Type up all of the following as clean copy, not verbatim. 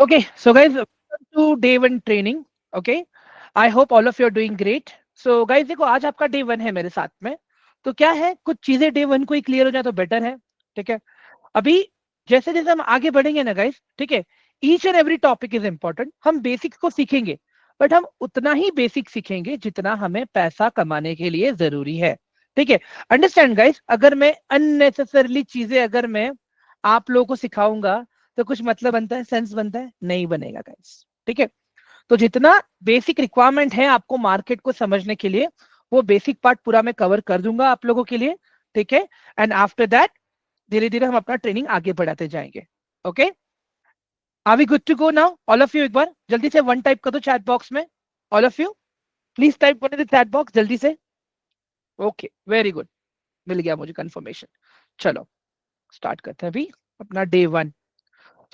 Okay, so guys, welcome to day one training. Okay, I hope all of you are doing great. So guys, देखो आज आपका day one है मेरे साथ में. तो क्या है, कुछ चीजें डे वन को ही क्लियर हो जाए तो बेटर है. ठीक है. अभी जैसे जैसे हम आगे बढ़ेंगे ना गाइस, ठीक है, each and every topic is important. हम बेसिक्स को सीखेंगे, बट हम उतना ही बेसिक सीखेंगे जितना हमें पैसा कमाने के लिए जरूरी है. ठीक है. अंडरस्टैंड गाइस, अगर मैं अननेसेसरली चीजें अगर मैं आप लोगों को सिखाऊंगा तो कुछ मतलब बनता है, सेंस बनता है, नहीं बनेगा गाइस. ठीक है. तो जितना बेसिक रिक्वायरमेंट है आपको मार्केट को समझने के लिए, वो बेसिक पार्ट पूरा मैं कवर कर दूंगा आप लोगों के लिए. ठीक है. एंड आफ्टर दैट धीरे धीरे हम अपना ट्रेनिंग आगे बढ़ाते जाएंगे. Okay, are we good to go now? All of you एक बार जल्दी से वन टाइप कर दो चैट बॉक्स में. All of you please type one in the chat box जल्दी से. ओके, वेरी गुड, मिल गया मुझे कंफर्मेशन. चलो स्टार्ट करते हैं अभी अपना डे वन.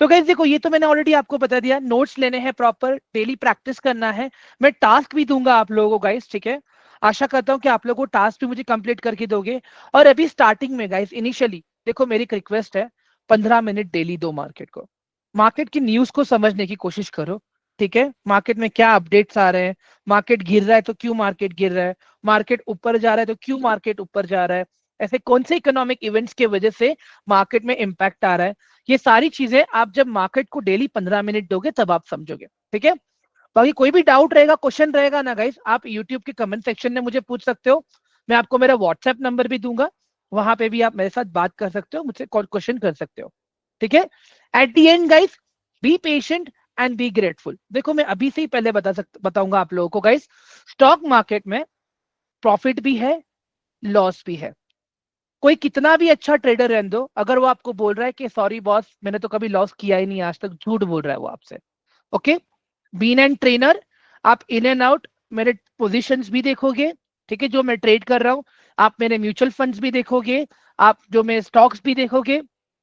तो गाइस देखो, ये तो मैंने ऑलरेडी आपको बता दिया, नोट्स लेने हैं, प्रॉपर डेली प्रैक्टिस करना है. मैं टास्क भी दूंगा आप लोगों को गाइस. ठीक है. आशा करता हूं कि आप लोगों को टास्क भी मुझे कंप्लीट करके दोगे. और अभी स्टार्टिंग में गाइस, इनिशियली देखो मेरी एक रिक्वेस्ट है, 15 मिनट डेली दो मार्केट को. मार्केट की न्यूज को समझने की कोशिश करो. ठीक है. मार्केट में क्या अपडेट्स आ रहे हैं, मार्केट गिर रहा है तो क्यों मार्केट गिर रहा है, मार्केट ऊपर जा रहा है तो क्यों मार्केट ऊपर जा रहा है, ऐसे कौन से इकोनॉमिक इवेंट्स के वजह से मार्केट में इंपैक्ट आ रहा है. ये सारी चीजें आप जब मार्केट को डेली 15 मिनट दोगे तब आप समझोगे. ठीक है. बाकी कोई भी डाउट रहेगा, क्वेश्चन रहेगा ना गाइस, आप यूट्यूब के कमेंट सेक्शन में मुझे पूछ सकते हो. मैं आपको मेरा व्हाट्सएप नंबर भी दूंगा, वहां पे भी आप मेरे साथ बात कर सकते हो, मुझसे क्वेश्चन कर सकते हो. ठीक है. At the and guys, be patient and be grateful. देखो मैं अभी से ही पहले बताऊंगा आप लोगों को गाइस, स्टॉक मार्केट में प्रॉफिट भी है, लॉस भी है. कोई कितना भी अच्छा ट्रेडर रहने दो, अगर वो आपको बोल रहा है कि सॉरी बॉस मैंने तो कभी लॉस किया ही नहीं आज तक, झूठ बोल रहा है वो आपसे. ओके. बीन एंड ट्रेनर, आप इन एंड आउट मेरे पोजीशंस भी देखोगे. ठीक है. जो मैं ट्रेड कर रहा हूं, आप मेरे म्यूचुअल फंड्स भी देखोगे, आप जो मेरे स्टॉक्स भी देखोगे.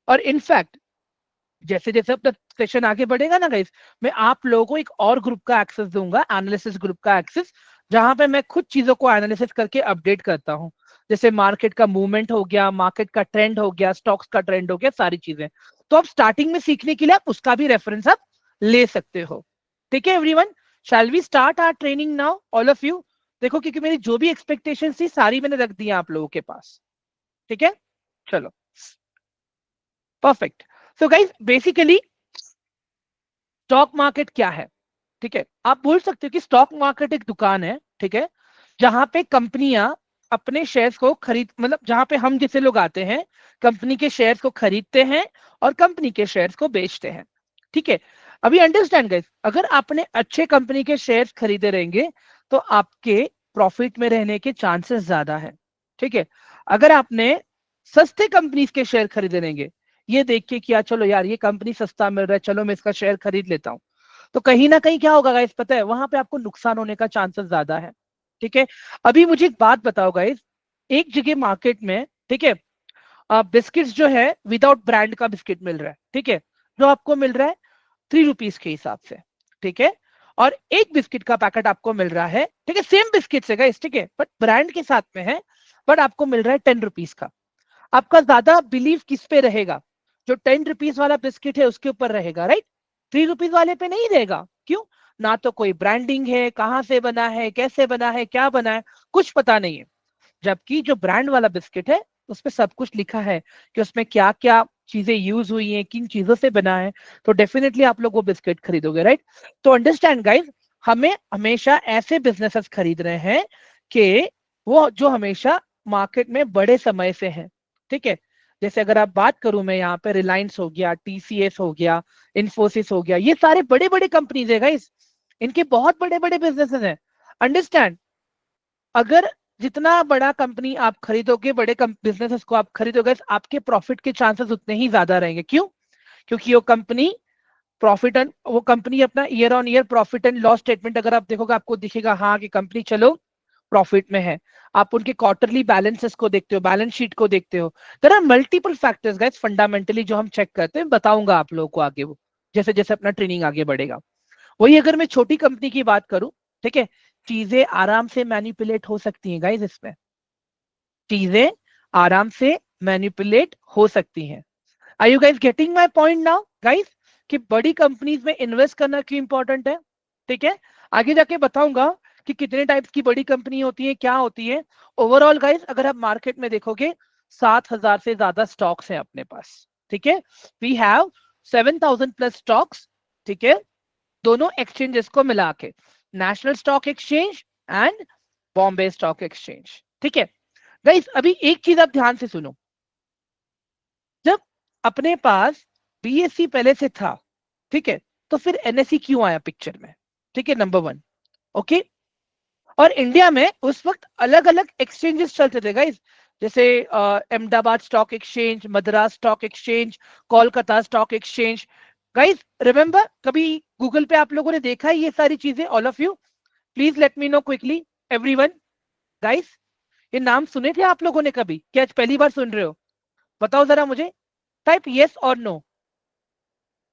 और इनफैक्ट जैसे जैसे अपना सेशन आगे बढ़ेगा ना गाइस, मैं आप लोगों को एक और ग्रुप का एक्सेस दूंगा, एनालिसिस ग्रुप का एक्सेस, जहां पे मैं खुद चीजों को एनालिसिस करके अपडेट करता हूं. जैसे मार्केट का मूवमेंट हो गया, मार्केट का ट्रेंड हो गया, स्टॉक्स का ट्रेंड हो गया, सारी चीजें. तो आप स्टार्टिंग में सीखने के लिए आप उसका भी रेफरेंस आप ले सकते हो. ठीक है everyone, shall we start our training now all of you. देखो क्योंकि मेरी जो भी एक्सपेक्टेशन थी सारी मैंने रख दी आप लोगों के पास. ठीक है. चलो perfect. So guys basically stock market क्या है? ठीक है. आप बोल सकते हो कि स्टॉक मार्केट एक दुकान है. ठीक है. जहां पे कंपनियां अपने शेयर्स को खरीद, मतलब जहां पे हम जैसे लोग आते हैं, कंपनी के शेयर्स को खरीदते हैं और कंपनी के शेयर्स को बेचते हैं. ठीक है. अभी अंडरस्टैंड गाइस, अगर आपने अच्छे कंपनी के शेयर्स खरीदे रहेंगे तो आपके प्रॉफिट में रहने के चांसेस ज्यादा है. ठीक है. अगर आपने सस्ते कंपनीज के शेयर खरीदे रहेंगे, ये देख के कि यार चलो यार ये कंपनी सस्ता मिल रहा है, चलो मैं इसका शेयर खरीद लेता हूं, तो कहीं ना कहीं क्या होगा गाइस पता है, वहां पे आपको नुकसान होने का चांसेस ज्यादा है. ठीक है. अभी मुझे एक बात बताओ गाइस, एक जगह मार्केट में, ठीक है, बिस्किट्स जो है विदाउट ब्रांड का बिस्किट मिल रहा है. ठीक है. जो आपको मिल रहा है 3 रुपीज के हिसाब से. ठीक है. और एक बिस्किट का पैकेट आपको मिल रहा है, ठीक है, सेम बिस्किट है गाइस, ठीक है, बट ब्रांड के साथ में है, बट आपको मिल रहा है 10 रुपीज का. आपका ज्यादा बिलीव किस पे रहेगा? जो 10 रुपीज वाला बिस्किट है उसके ऊपर रहेगा, राइट? 3 रुपीज वाले पे नहीं रहेगा. क्यों? ना तो कोई ब्रांडिंग है, कहां से बना है, कैसे बना है, क्या बना है, कुछ पता नहीं है. जबकि जो ब्रांड वाला बिस्किट है उसमें सब कुछ लिखा है कि उसमें क्या क्या चीजें यूज हुई हैं, किन चीजों से बना है. तो डेफिनेटली आप लोग वो बिस्किट खरीदोगे, राइट? तो अंडरस्टैंड गाइज, हमें हमेशा ऐसे बिजनेसेस खरीद रहे हैं कि वो जो हमेशा मार्केट में बड़े समय से हैं. ठीक है. जैसे अगर आप बात करूं मैं यहाँ पे, रिलायंस हो गया, टीसीएस हो गया, इन्फोसिस हो गया, ये सारे बड़े बड़े कंपनीज है गाइस, इनके बहुत बड़े बड़े बिजनेसेस हैं. अंडरस्टैंड? अगर जितना बड़ा कंपनी आप खरीदोगे, बड़े बिजनेसेस को आप खरीदोगे, आपके प्रॉफिट के चांसेस उतने ही ज्यादा रहेंगे. क्यों? क्योंकि वो कंपनी अपना year on year profit and loss statement अगर आप देखोगे, आपको दिखेगा हाँ कि कंपनी चलो प्रॉफिट में है. आप उनके क्वार्टरली बैलेंसेस को देखते हो, बैलेंस शीट को देखते हो. There are multiple factors guys fundamentally जो हम चेक करते हैं, बताऊंगा आप लोगों को आगे, वो जैसे जैसे अपना ट्रेनिंग आगे बढ़ेगा. वही अगर मैं छोटी कंपनी की बात करूं, ठीक है, चीजें आराम से मैनिपुलेट हो सकती हैं गाइस. इसमें चीजें आराम से मैनिपुलेट हो सकती हैं. Are you guys getting my point now guys? कि बड़ी कंपनीज में इन्वेस्ट करना क्यों इंपॉर्टेंट है, ठीक है। आगे जाके बताऊंगा कि कितने टाइप्स की बड़ी कंपनी होती है, क्या होती है। ओवरऑल गाइस अगर आप मार्केट में देखोगे 7,000 से ज्यादा स्टॉक्स हैं अपने पास, ठीक है। वी हैव 7,000 प्लस स्टॉक्स, ठीक है, दोनों एक्सचेंजेस को मिला के, national stock exchange and Bombay stock exchange, ठीक है। गाइस अभी एक चीज आप ध्यान से सुनो, जब अपने पास बीएससी पहले से था, ठीक है, तो फिर एनएससी क्यों आया पिक्चर में, ठीक है, नंबर वन, ओके। और इंडिया में उस वक्त अलग अलग एक्सचेंजेस चलते थे गाइस, जैसे Ahmedabad stock exchange, Madras stock exchange, Kolkata stock exchange. Guys remember, कभी गूगल पे आप लोगों ने देखा है ये सारी चीजें? All of you please let me know quickly, everyone. Guys ये नाम सुने थे आप लोगों ने कभी, क्या आज पहली बार सुन रहे हो? बताओ जरा मुझे, टाइप यस और नो,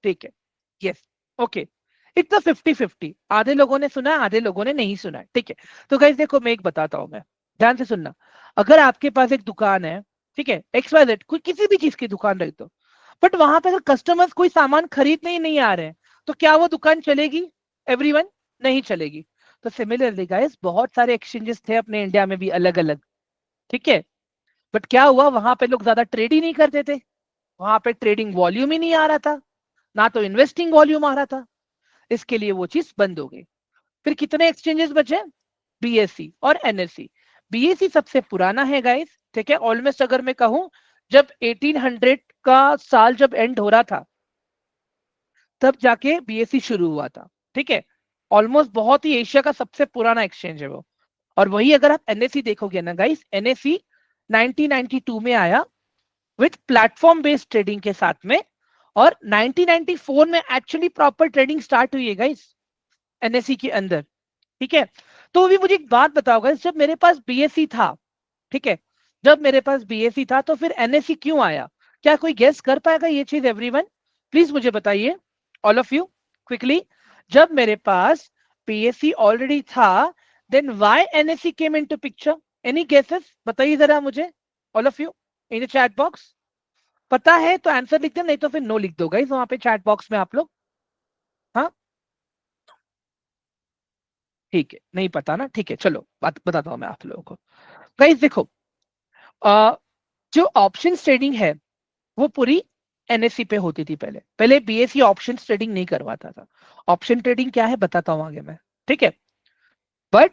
ठीक है, यस, ओके। इट्स 50-50, आधे लोगों ने सुना है, आधे लोगों ने नहीं सुना है, ठीक है। तो गाइस देखो मैं एक बताता हूं, मैं ध्यान से सुनना। अगर आपके पास एक दुकान है, ठीक है, XYZ, कोई किसी भी चीज की दुकान रही तो, बट वहां पे अगर कस्टमर्स कोई सामान खरीदने ही नहीं आ रहे हैं, तो क्या वो दुकान चलेगी? एवरीवन, नहीं चलेगी। तो सिमिलरली गाइस बहुत सारे एक्सचेंजेस थे अपने इंडिया में भी अलग अलग, ठीक है, बट क्या हुआ, वहां पे लोग ज्यादा ट्रेड ही नहीं करते थे, वहां पे ट्रेडिंग वॉल्यूम ही नहीं आ रहा था, ना तो इन्वेस्टिंग वॉल्यूम आ रहा था, इसके लिए वो चीज बंद हो गई। फिर कितने एक्सचेंजेस बचे? बीएससी और एनएससी। बीएससी सबसे पुराना है गाइस, ठीक है, ऑलमोस्ट अगर मैं कहूं जब 1800 का साल जब एंड हो रहा था तब जाके बीएससी शुरू हुआ था, ठीक है। ऑलमोस्ट बहुत ही एशिया का सबसे पुराना एक्सचेंज है वो। और वही अगर आप एनएससी देखोगे ना गाइस, एनएससी 1992 में आया विथ प्लेटफॉर्म बेस्ड ट्रेडिंग के साथ में, और 1994 में एक्चुअली प्रॉपर ट्रेडिंग स्टार्ट हुई है गाइस एनएससी के अंदर, ठीक है। तो अभी मुझे एक बात बताओ गाइस, जब मेरे पास बीएससी था, ठीक है, जब मेरे पास बीएससी था तो फिर एनएससी क्यों आया? क्या कोई गेस कर पाएगा ये चीज? एवरीवन प्लीज मुझे बताइए, ऑल ऑफ यू क्विकली। जब मेरे पास बीएससी ऑलरेडी था, then why NSE came into picture? Any guesses बताइए जरा मुझे, all of you in the chat box. पता है तो आंसर लिख दे, नहीं तो फिर नो लिख दो गाइस वहां पे चैट बॉक्स में आप लोग। हाँ ठीक है, नहीं पता ना, ठीक है, चलो बात बताता हूं मैं आप लोगों को। गाइस देखो, अ, जो ऑप्शन ट्रेडिंग है वो पूरी एनएससी पे होती थी पहले, पहले बीएससी ऑप्शन ट्रेडिंग नहीं करवाता था। ऑप्शन ट्रेडिंग क्या है बताता हूं आगे मैं, ठीक है। बट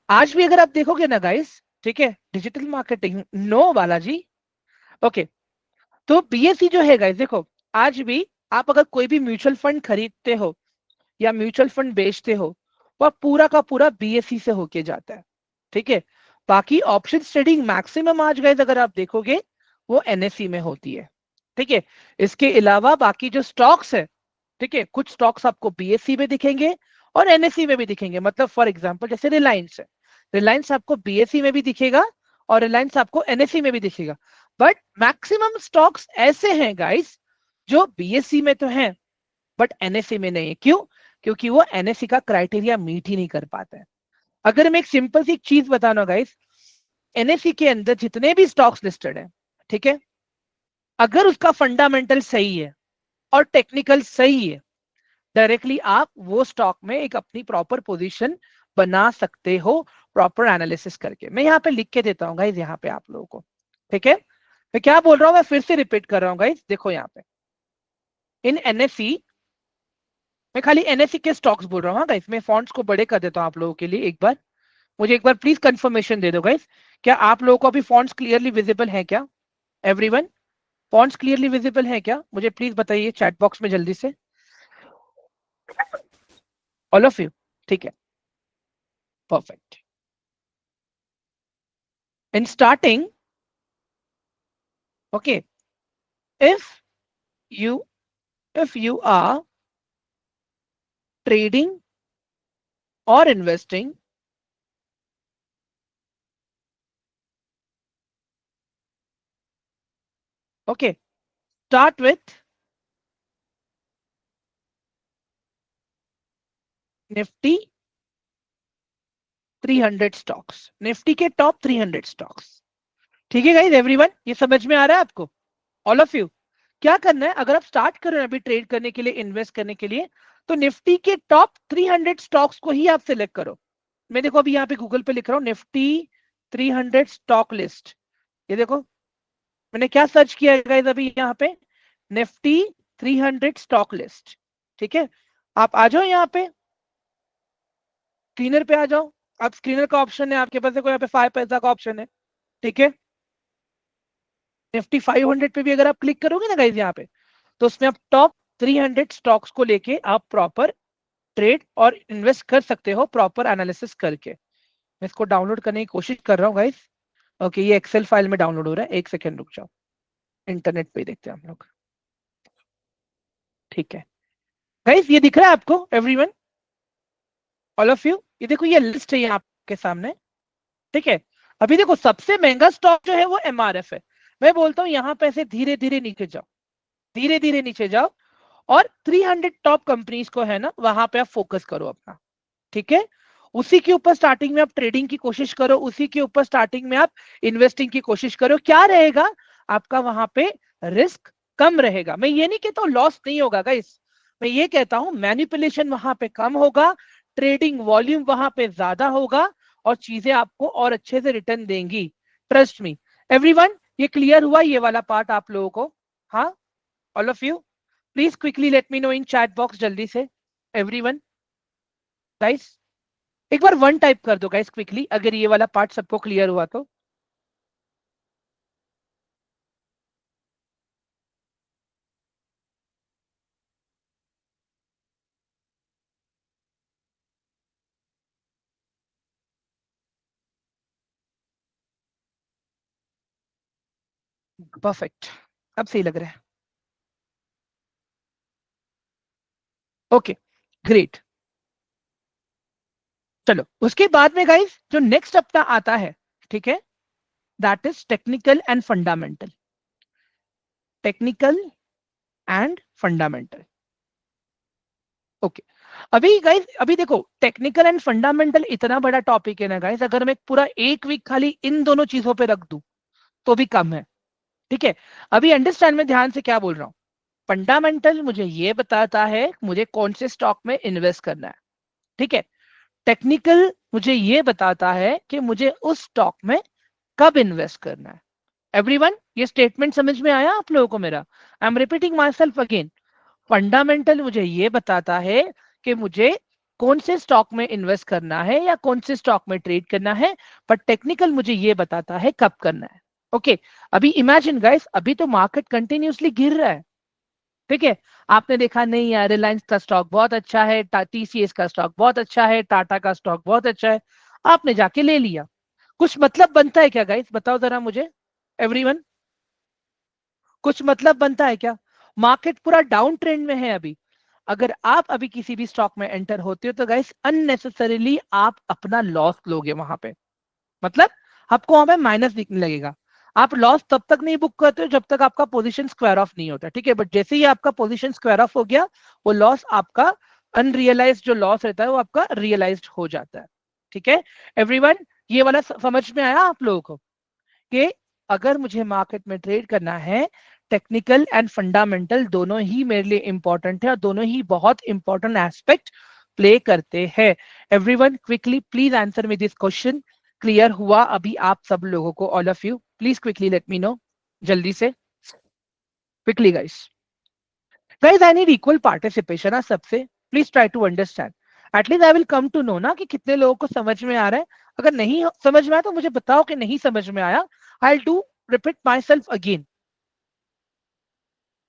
आज भी अगर आप देखोगे ना गाइस, ठीक है, digital marketing, no Balaji, okay. तो बीएससी जो है गाइस देखो, आज भी आप अगर कोई भी म्यूचुअल फंड खरीदते हो या म्यूचुअल फंड बेचते हो, वह पूरा का पूरा बीएससी से होके जाता है, ठीक है। बाकी ऑप्शन ट्रेडिंग मैक्सिमम आज गाइस अगर आप देखोगे वो एनएससी में होती है, ठीक है। इसके अलावा बाकी जो स्टॉक्स है, ठीक है, कुछ स्टॉक्स आपको बीएससी में दिखेंगे और एनएससी में भी दिखेंगे। मतलब फॉर एग्जांपल जैसे रिलायंस है, रिलायंस आपको बीएससी में भी दिखेगा और रिलायंस आपको एनएससी में भी दिखेगा। बट मैक्सिमम स्टॉक्स ऐसे हैं गाइस जो बीएससी में तो हैं बट एनएससी में नहीं है। क्यों? क्योंकि वो एनएससी का क्राइटेरिया मीट ही नहीं कर पाता है। अगर मैं एक सिंपल सी चीज बताना गाइस, एनएससी के अंदर जितने भी स्टॉक्स लिस्टेड है, ठीक है, अगर उसका फंडामेंटल सही है और टेक्निकल सही है, डायरेक्टली आप वो स्टॉक में एक अपनी प्रॉपर पोजीशन बना सकते हो, प्रॉपर एनालिसिस करके। मैं यहाँ पे लिख के देता हूँ गाइस यहाँ पे आप लोगों को, ठीक है। मैं क्या बोल रहा हूँ, मैं फिर से रिपीट कर रहा हूँ गाइस, देखो यहाँ पे इन एनएससी, मैं खाली एनएससी के स्टॉक्स बोल रहा हूँ गाइस, मैं फॉन्ट्स को बड़े कर देता हूँ आप लोगों के लिए। एक बार मुझे एक बार प्लीज कंफर्मेशन दे दो गाइस, क्या आप लोगों को अभी फॉन्ट्स क्लियरली विजिबल है क्या? एवरीवन, फॉन्ट्स क्लियरली विजिबल है क्या? मुझे प्लीज बताइए चैट बॉक्स में जल्दी से, ऑल ऑफ यू, ठीक है, perfect. In starting, okay, if you if you are trading or investing, okay, start with Nifty 300 stocks, Nifty के टॉप 300 स्टॉक्स, ठीक है गाइस। एवरीवन ये समझ में आ रहा है आपको, ऑल ऑफ यू? क्या करना है, अगर आप स्टार्ट कर रहे हैं अभी ट्रेड करने के लिए, इन्वेस्ट करने के लिए, तो निफ्टी के टॉप 300 स्टॉक्स को ही आप सिलेक्ट करो। मैं देखो अभी यहाँ पे गूगल पे लिख रहा हूँ निफ्टी 300 स्टॉक लिस्ट। ये देखो मैंने क्या सर्च किया है गाइस अभी यहाँ पे, निफ्टी 300 स्टॉक लिस्ट। ठीक है, आप आ जाओ यहाँ पे, स्क्रीनर पे आ जाओ। आप स्क्रीनर का ऑप्शन है आपके पास, देखो यहाँ पे 5 पैसा का ऑप्शन है। ठीक है, निफ्टी 500 पे भी अगर आप क्लिक करोगे ना गाइस यहाँ पे, तो उसमें आप टॉप 300 स्टॉक्स को लेके आप प्रॉपर ट्रेड और इन्वेस्ट कर सकते हो, प्रॉपर एनालिसिस करके। मैं इसको डाउनलोड करने की कोशिश कर रहा हूँ गाइस। ओके, ये एक्सेल फाइल में डाउनलोड हो रहा है, एक सेकेंड रुक जाओ, इंटरनेट पे ही देखते हैं हम लोग। ठीक है गाइस, ये दिख रहा है आपको एवरीवन, ऑल ऑफ यू, ये देखो ये लिस्ट है यहाँ आपके सामने। ठीक है, अभी देखो सबसे महंगा स्टॉक जो है वो एमआरएफ है। मैं बोलता हूँ यहाँ पे से धीरे धीरे नीचे जाओ, धीरे धीरे नीचे जाओ, और 300 टॉप कंपनीज को है ना वहां पे आप फोकस करो अपना। ठीक है, उसी के ऊपर स्टार्टिंग में आप ट्रेडिंग की कोशिश करो, उसी के ऊपर स्टार्टिंग में आप इन्वेस्टिंग की कोशिश करो। क्या रहेगा आपका वहां पे, रिस्क कम रहेगा। मैं ये नहीं कहता हूँ लॉस नहीं होगा गाइस, मैं ये कहता हूँ मैनिपुलेशन वहां पे कम होगा, ट्रेडिंग वॉल्यूम वहां पे ज्यादा होगा, और चीजें आपको और अच्छे से रिटर्न देंगी। ट्रस्ट मी एवरीवन, ये क्लियर हुआ ये वाला पार्ट आप लोगों को? हाँ, all of you please quickly let me know in chat box जल्दी से, एवरीवन गाइस एक बार वन टाइप कर दो गाइस क्विकली, अगर ये वाला पार्ट सबको क्लियर हुआ तो। परफेक्ट, अब सही लग रहा है। ओके ग्रेट, चलो उसके बाद में गाइस जो नेक्स्ट अपना आता है, ठीक है, that is technical and fundamental. Technical and fundamental. Okay, अभी गाइस अभी देखो टेक्निकल एंड फंडामेंटल इतना बड़ा टॉपिक है ना गाइस, अगर मैं पूरा एक वीक खाली इन दोनों चीजों पे रख दूं तो भी कम है। ठीक है, अभी अंडरस्टैंड में ध्यान से क्या बोल रहा हूं। फंडामेंटल मुझे ये बताता है मुझे कौन से स्टॉक में इन्वेस्ट करना है। ठीक है, टेक्निकल मुझे ये बताता है कि मुझे उस स्टॉक में कब इन्वेस्ट करना है। एवरीवन, ये स्टेटमेंट समझ में आया आप लोगों को मेरा? I am repeating my self again. Fundamental मुझे ये बताता है कि मुझे कौन से स्टॉक में इन्वेस्ट करना है या कौन से स्टॉक में ट्रेड करना है, पर टेक्निकल मुझे ये बताता है कब करना है। ओके, अभी इमेजिन गाइस, अभी तो मार्केट कंटिन्यूसली गिर रहा है। ठीक है, आपने देखा नहीं यार रिलायंस का स्टॉक बहुत अच्छा है, टीसीएस का स्टॉक बहुत अच्छा है, टाटा का स्टॉक बहुत अच्छा है, आपने जाके ले लिया। कुछ मतलब बनता है क्या गाइस, बताओ जरा मुझे एवरीवन, कुछ मतलब बनता है क्या? मार्केट पूरा डाउन ट्रेंड में है अभी। अगर आप अभी किसी भी स्टॉक में एंटर होते हो तो गाइस अननेसेसरीली आप अपना लॉस लोगे वहां पे, मतलब आपको वहां पे माइनस दिखने लगेगा। आप लॉस तब तक नहीं बुक करते हो जब तक आपका पोजीशन स्क्वायर ऑफ नहीं होता। ठीक है, बट जैसे ही आपका पोजीशन स्क्वायर ऑफ हो गया, वो लॉस आपका अनरियलाइज्ड जो लॉस रहता है वो आपका रियलाइज्ड हो जाता है। ठीक है एवरीवन, ये वाला समझ में आया आप लोगों को कि अगर मुझे मार्केट में ट्रेड करना है, टेक्निकल एंड फंडामेंटल दोनों ही मेरे लिए इंपॉर्टेंट है और दोनों ही बहुत इंपॉर्टेंट एस्पेक्ट प्ले करते हैं। Everyone quickly please answer me this question. Clear हुआ अभी आप सब लोगों को? All of you please quickly let me know, जल्दी से quickly guys. Guys I need equal participation है सबसे, please try to understand. At least I will come to know ना कि कितने लोगों को समझ में आ रहा है। अगर नहीं समझ में आया तो मुझे बताओ कि नहीं समझ में आया, I do repeat my self again.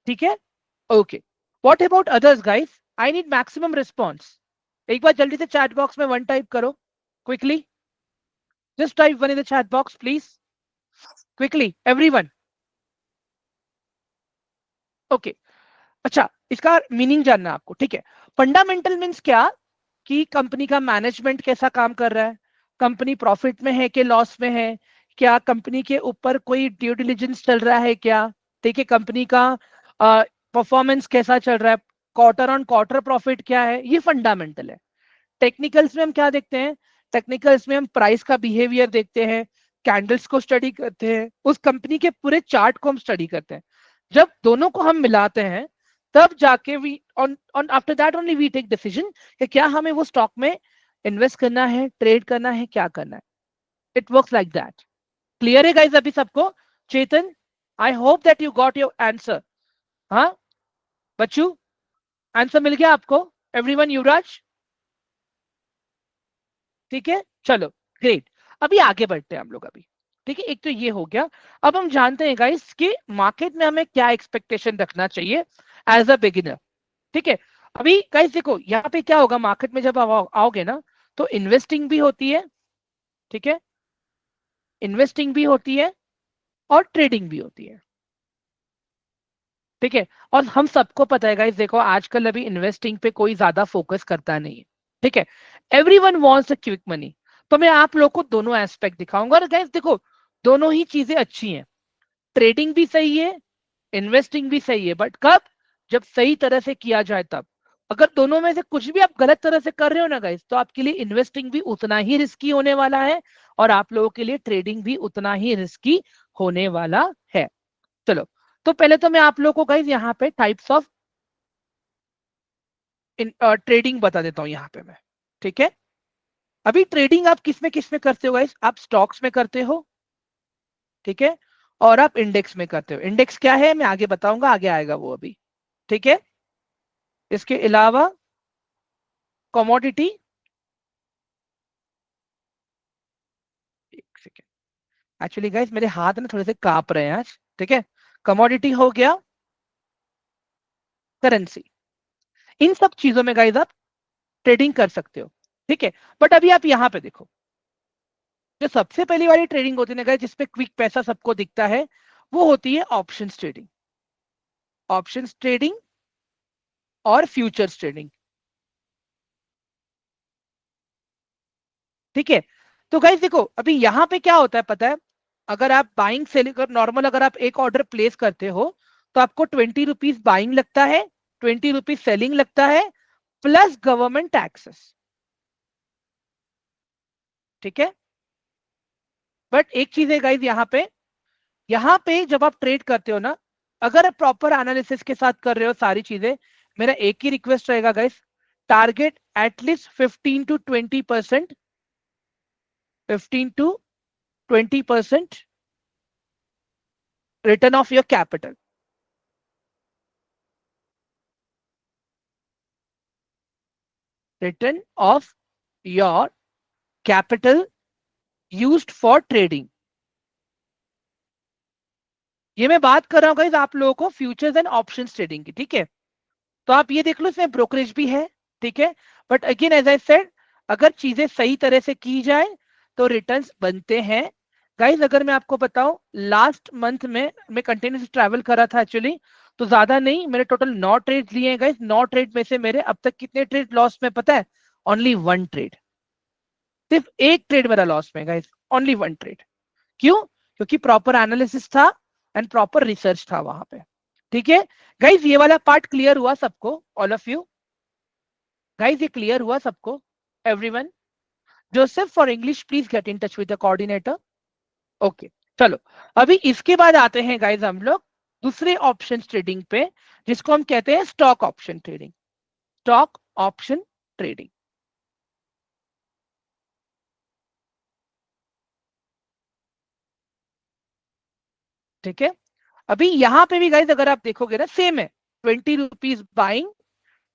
ठीक है, okay, what about others guys? I need maximum response. एक बार जल्दी से चैट बॉक्स में वन टाइप करो quickly, just type one in the chat box please, quickly everyone. Okay, अच्छा इसका मीनिंग जानना है आपको। ठीक है, फंडामेंटल मीन्स क्या, कि कंपनी का मैनेजमेंट कैसा काम कर रहा है, कंपनी प्रॉफिट में है कि लॉस में है, क्या कंपनी के ऊपर कोई ड्यू डिलिजेंस चल रहा है क्या, ठीक है, कंपनी का परफॉर्मेंस कैसा चल रहा है, क्वार्टर ऑन क्वार्टर प्रॉफिट क्या है, ये फंडामेंटल है। टेक्निकल्स में हम क्या देखते हैं, टेक्निकल्स में हम प्राइस का बिहेवियर देखते हैं, कैंडल्स को स्टडी करते हैं, उस कंपनी के पूरे चार्ट को हम स्टडी करते हैं। जब दोनों को हम मिलाते हैं तब जाके we on after that only we take decision कि क्या हमें वो स्टॉक में इन्वेस्ट करना है, ट्रेड करना है, क्या करना है. It works like that. Clear है गाइस अभी सबको? Chetan, I hope that you got your answer. हाँ बच्चू, आंसर मिल गया आपको? एवरीवन, युवराज, ठीक है, चलो ग्रेट. अभी आगे बढ़ते हैं हम लोग अभी. ठीक है, एक तो ये हो गया. अब हम जानते हैं गाइस कि मार्केट में हमें क्या एक्सपेक्टेशन रखना चाहिए एज अ बिगिनर. ठीक है. अभी गाइस देखो यहाँ पे क्या होगा, मार्केट में जब आओगे ना तो इन्वेस्टिंग भी होती है. ठीक है, इन्वेस्टिंग भी होती है और ट्रेडिंग भी होती है. ठीक है, और हम सबको पता है गाइस, देखो आजकल अभी इन्वेस्टिंग पे कोई ज्यादा फोकस करता नहीं है. ठीक है, everyone wants a quick money. तो मैं आप लोग को दोनों एस्पेक्ट दिखाऊंगा. और गाइस देखो, दोनों ही चीजें अच्छी हैं. ट्रेडिंग भी सही है, इन्वेस्टिंग भी सही है, बट कब? जब सही तरह से किया जाए तब. अगर दोनों में से कुछ भी आप गलत तरह से कर रहे हो ना गाइस, तो आपके लिए इन्वेस्टिंग भी उतना ही रिस्की होने वाला है और आप लोगों के लिए ट्रेडिंग भी उतना ही रिस्की होने वाला है. चलो, तो पहले तो मैं आप लोगों को गाइस यहाँ पे टाइप्स ऑफ ट्रेडिंग बता देता हूँ यहाँ पे मैं. ठीक है, अभी ट्रेडिंग आप किस में करते हो गाइस? आप स्टॉक्स में करते हो. ठीक है, और आप इंडेक्स में करते हो. इंडेक्स क्या है मैं आगे बताऊंगा, आगे आएगा वो अभी. ठीक है, इसके अलावा कमोडिटी. एक सेकेंड, एक्चुअली गाइस मेरे हाथ ना थोड़े से कांप रहे हैं आज. ठीक है, कमोडिटी हो गया, करेंसी. इन सब चीजों में गाइस आप ट्रेडिंग कर सकते हो. ठीक है, बट अभी आप यहाँ पे देखो, जो सबसे पहली वाली ट्रेडिंग होती है गाइस जिसपे क्विक पैसा सबको दिखता है, वो होती है ऑप्शंस ट्रेडिंग. ऑप्शंस ट्रेडिंग और फ्यूचर्स ट्रेडिंग. ठीक है, तो गाइस देखो अभी यहाँ पे क्या होता है पता है? अगर आप बाइंग सेलिंग नॉर्मल, अगर आप एक ऑर्डर प्लेस करते हो तो आपको 20 रुपीज बाइंग लगता है, 20 रुपीज सेलिंग लगता है, प्लस गवर्नमेंट टैक्सेस. ठीक है, बट एक चीज है गाइस यहाँ पे जब आप ट्रेड करते हो ना, अगर आप प्रॉपर एनालिसिस के साथ कर रहे हो सारी चीजें, मेरा एक ही रिक्वेस्ट रहेगा guys, target at least 15 to 20%, 15 to 20% return of your capital. Return of your capital used for trading. ये मैं बात कर रहा हूं गाइस आप लोगों को फ्यूचर्स एंड ऑप्शंस ट्रेडिंग की. ठीक है, तो आप ये देख लो इसमें ब्रोकरेज भी है. ठीक है, but again as I said, अगर चीजें सही तरह से की जाए तो रिटर्न्स बनते हैं. गाइस अगर मैं आपको बताऊं, लास्ट मंथ में मैं कंटिन्यूस ट्रैवल कर रहा था एक्चुअली, तो ज्यादा नहीं, मेरे टोटल 9 ट्रेड लिए हैं गाइस. 9 ट्रेड में से मेरे अब तक कितने ट्रेड लॉस में पता है? Only 1 trade. सिर्फ एक ट्रेड मेरा लॉस में गाइस, ओनली 1 ट्रेड. क्यों? क्योंकि प्रॉपर एनालिसिस था एंड प्रॉपर रिसर्च था वहां पे. ठीक है गाइस, ये वाला पार्ट क्लियर हुआ सबको? ऑल ऑफ यू गाइस, ये क्लियर हुआ सबको? Everyone? Joseph for English please get in touch with the coordinator. Okay, चलो. अभी इसके बाद आते हैं गाइस हम लोग दूसरे ऑप्शन ट्रेडिंग पे, जिसको हम कहते हैं stock option trading. Stock option trading. ठीक है, अभी यहां पे भी गाइस अगर आप देखोगे ना, सेम है. 20 rupees buying,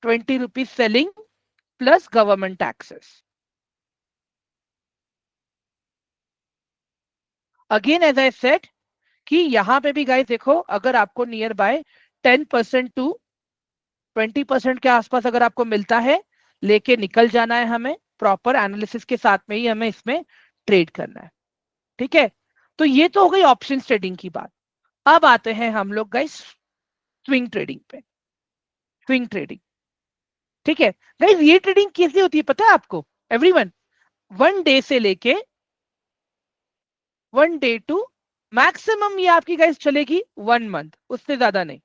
20 rupees selling, plus government taxes. Again as I said कि यहां पे भी गाइस देखो, अगर आपको नियर बाय 10% to 20% के आसपास अगर आपको मिलता है, लेके निकल जाना है हमें. प्रॉपर एनालिसिस के साथ में ही हमें इसमें ट्रेड करना है. ठीक है, तो ये तो हो गई ऑप्शन ट्रेडिंग की बात. अब आते हैं हम लोग गाइस स्विंग ट्रेडिंग पे. Swing trading. ठीक है गाइस, ये ट्रेडिंग कैसी होती है पता है आपको? एवरीवन, 1 डे से लेके 1 डे टू मैक्सिमम ये आपकी गाइस चलेगी 1 मंथ, उससे ज्यादा नहीं.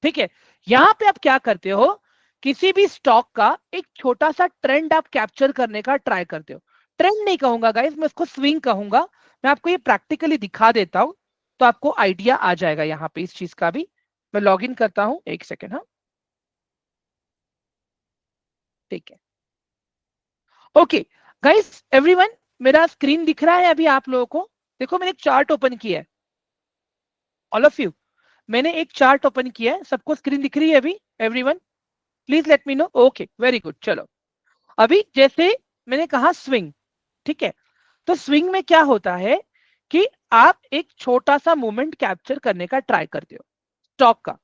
ठीक है, यहां पे आप क्या करते हो, किसी भी स्टॉक का एक छोटा सा ट्रेंड आप कैप्चर करने का ट्राई करते हो. ट्रेंड नहीं कहूंगा गाइस, मैं इसको स्विंग कहूंगा. मैं आपको ये प्रैक्टिकली दिखा देता हूं तो आपको आइडिया आ जाएगा यहाँ पे इस चीज का भी. मैं लॉग इन करता हूं, एक सेकेंड। हाँ ठीक है। ओके गाइस एवरीवन, मेरा स्क्रीन दिख रहा है अभी आप लोगों को? देखो मैंने एक चार्ट ओपन किया है, ऑल ऑफ यू, मैंने एक चार्ट ओपन किया है, सबको स्क्रीन दिख रही है अभी? Everyone please let me no. Okay very good. चलो अभी जैसे मैंने कहा स्विंग, ठीक है, तो स्विंग में क्या होता है कि आप एक छोटा सा मूवमेंट कैप्चर करने का ट्राई करते हो स्टॉक का।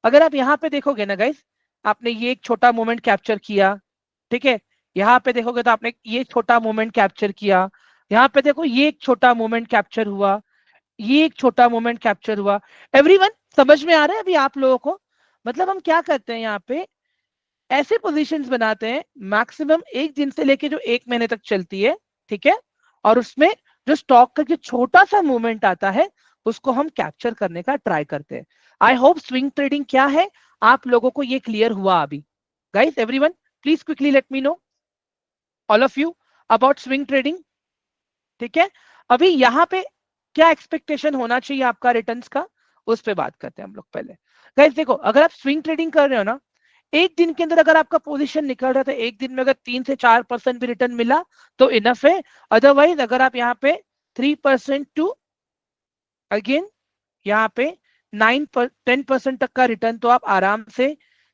अगर आप यहाँ पे देखोगे ना गाइस, आपने ये एक छोटा मोमेंट कैप्चर किया, ठीक है, यहाँ पे देखोगे तो आपने ये छोटा मोमेंट कैप्चर किया, यहाँ पे देखो ये एक छोटा मोमेंट कैप्चर हुआ, ये एक छोटा मोमेंट कैप्चर हुआ। एवरीवन समझ में आ रहा है अभी आप लोगों को? मतलब हम क्या करते हैं यहाँ पे, ऐसे पोजीशंस बनाते हैं मैक्सिमम एक दिन से लेके जो एक महीने तक चलती है, ठीक है, और उसमें जो स्टॉक का जो छोटा सा मूवमेंट आता है उसको हम कैप्चर करने का ट्राई करते हैं। आई होप स्विंग ट्रेडिंग क्या है आप लोगों को ये क्लियर हुआ अभी। Guys everyone please quickly let me know all of you about swing trading, ठीक है। अभी यहाँ पे क्या एक्सपेक्टेशन होना चाहिए आपका रिटर्न्स का, उस पे बात करते हैं हम लोग पहले। गाइस देखो अगर आप स्विंग ट्रेडिंग कर रहे हो ना, एक दिन के अंदर अगर आपका पोजीशन निकल रहा था, एक दिन में अगर 3 से 4% भी रिटर्न मिला तो इनफ है। अदरवाइज अगर आप यहाँ पे 3% टू अगेन यहाँ पे 10% तक का रिटर्न तो आप आराम से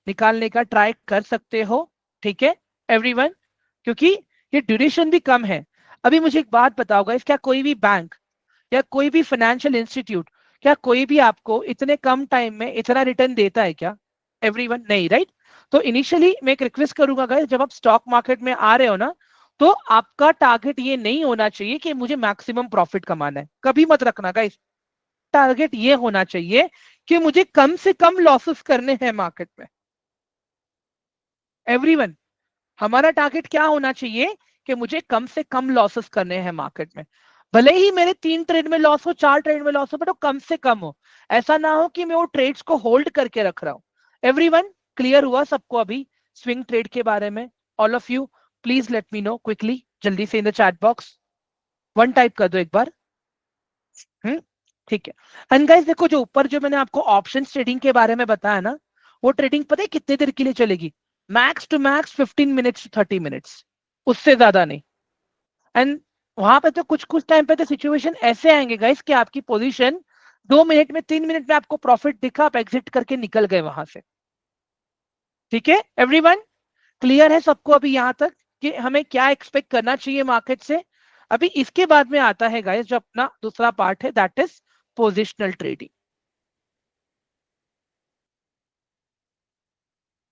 निकालने का ट्राई कर सकते हो, ठीक है एवरीवन, क्योंकि ये ड्यूरेशन भी कम है। अभी मुझे एक बात बताओगा, इस क्या कोई भी बैंक या कोई भी फाइनेंशियल इंस्टीट्यूट, क्या कोई भी आपको इतने कम टाइम में इतना रिटर्न देता है क्या? एवरीवन नहीं, राइट? तो इनिशियली मैं एक रिक्वेस्ट करूंगा गाइस, जब आप स्टॉक मार्केट में आ रहे हो ना, तो आपका टारगेट ये नहीं होना चाहिए कि मुझे मैक्सिमम प्रॉफिट कमाना है, कभी मत रखना गाइस। टारगेट ये होना चाहिए कि मुझे कम से कम लॉसेस करने हैं मार्केट में। एवरीवन हमारा टारगेट क्या होना चाहिए कि मुझे कम से कम लॉसेस करने हैं मार्केट में। भले ही मेरे 3 ट्रेड में लॉस हो, 4 ट्रेड में लॉस हो, बट वो कम से कम हो। ऐसा ना हो कि मैं वो ट्रेड्स को होल्ड करके रख रहा हूं। एवरीवन क्लियर हुआ सबको अभी स्विंग ट्रेड के बारे में? All of you please let me know quickly, जल्दी से इन the chat box one type कर दो एक बार। हम्म ठीक है। एंड गाइस देखो जो ऊपर जो मैंने आपको ऑप्शन ट्रेडिंग के बारे में बताया ना, वो ट्रेडिंग पता है कितने देर के लिए चलेगी? Max to max 15 minutes to 30 minutes, उससे ज्यादा नहीं। एंड वहां पे तो कुछ कुछ टाइम पे तो सिचुएशन ऐसे आएंगे गाइस कि आपकी पोजीशन 2 मिनट में 3 मिनट में आपको प्रॉफिट दिखा, आप एग्जिट करके निकल गए वहां से, ठीक है एवरीवन? क्लियर है सबको अभी यहां तक कि हमें क्या एक्सपेक्ट करना चाहिए मार्केट से? अभी इसके बाद में आता है गाइस जो अपना दूसरा पार्ट है, that is positional trading.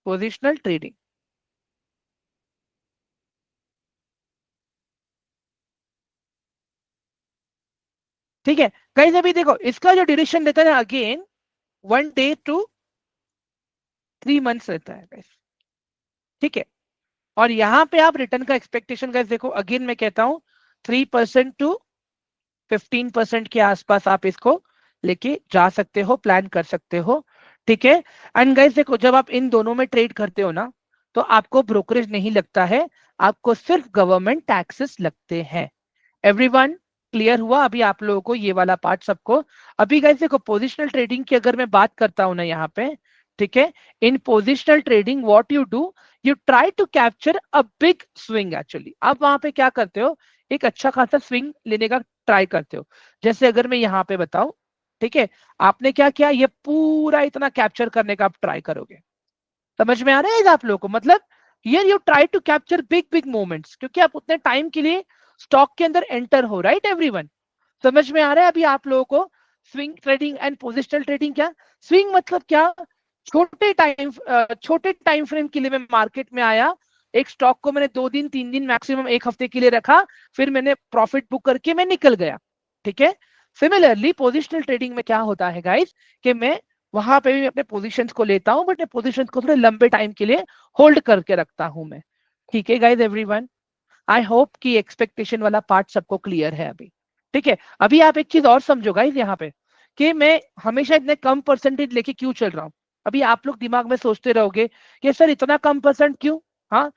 Positional trading, ठीक है गाइस। अभी देखो इसका जो ड्यूरेशन रहता है अगेन 1 डे टू 3 मंथ्स रहता है गाइस, ठीक है। और यहाँ पे आप रिटर्न का एक्सपेक्टेशन गाइस देखो, अगेन मैं कहता हूं 3% टू 15% के आसपास आप इसको लेके जा सकते हो, प्लान कर सकते हो, ठीक है। एंड गाइस देखो जब आप इन दोनों में ट्रेड करते हो ना, तो आपको ब्रोकरेज नहीं लगता है, आपको सिर्फ गवर्नमेंट टैक्सेस लगते हैं। एवरीवन क्लियर हुआ अभी आप लोगों को ये वाला पार्ट सबको? अभी गाइस देखो पोजिशनल ट्रेडिंग की अगर मैं बात करता हूं ना यहाँ पे, ठीक है, in positional trading what you do, you try to capture a big swing. Actually आप वहां पे क्या करते हो, एक अच्छा खासा स्विंग लेने का ट्राई करते हो। जैसे अगर मैं यहाँ पे बताऊं, ठीक है, आपने क्या किया, ये पूरा इतना कैप्चर करने का आप ट्राई करोगे। समझ में आ रहा है आप लोगों को? मतलब here you try to capture big big moments, क्योंकि आप उतने टाइम के लिए स्टॉक के अंदर एंटर हो, राइट एवरीवन? समझ में आ रहा है अभी आप लोगों को swing trading and positional trading क्या? स्विंग मतलब क्या, छोटे टाइम फ्रेम के लिए मैं मार्केट में आया, एक स्टॉक को मैंने 2 दिन 3 दिन मैक्सिमम एक हफ्ते के लिए रखा, फिर मैंने प्रॉफिट बुक करके मैं निकल गया, ठीक है। सिमिलरली पोजिशनल ट्रेडिंग में क्या होता है गाइस कि मैं वहां पे भी अपने पोजीशंस को लेता हूं, बट पोजीशंस को थोड़े लंबे टाइम के लिए होल्ड करके रखता हूं मैं, ठीक है गाइस एवरीवन? आई होप कि एक्सपेक्टेशन वाला पार्ट सबको क्लियर है अभी, ठीक है। अभी आप एक चीज और समझो गाइस यहाँ पे, कि मैं हमेशा इतने कम परसेंटेज लेके क्यों चल रहा हूँ। अभी आप लोग दिमाग में सोचते रहोगे कि सर इतना कम परसेंट क्यों? हाँ,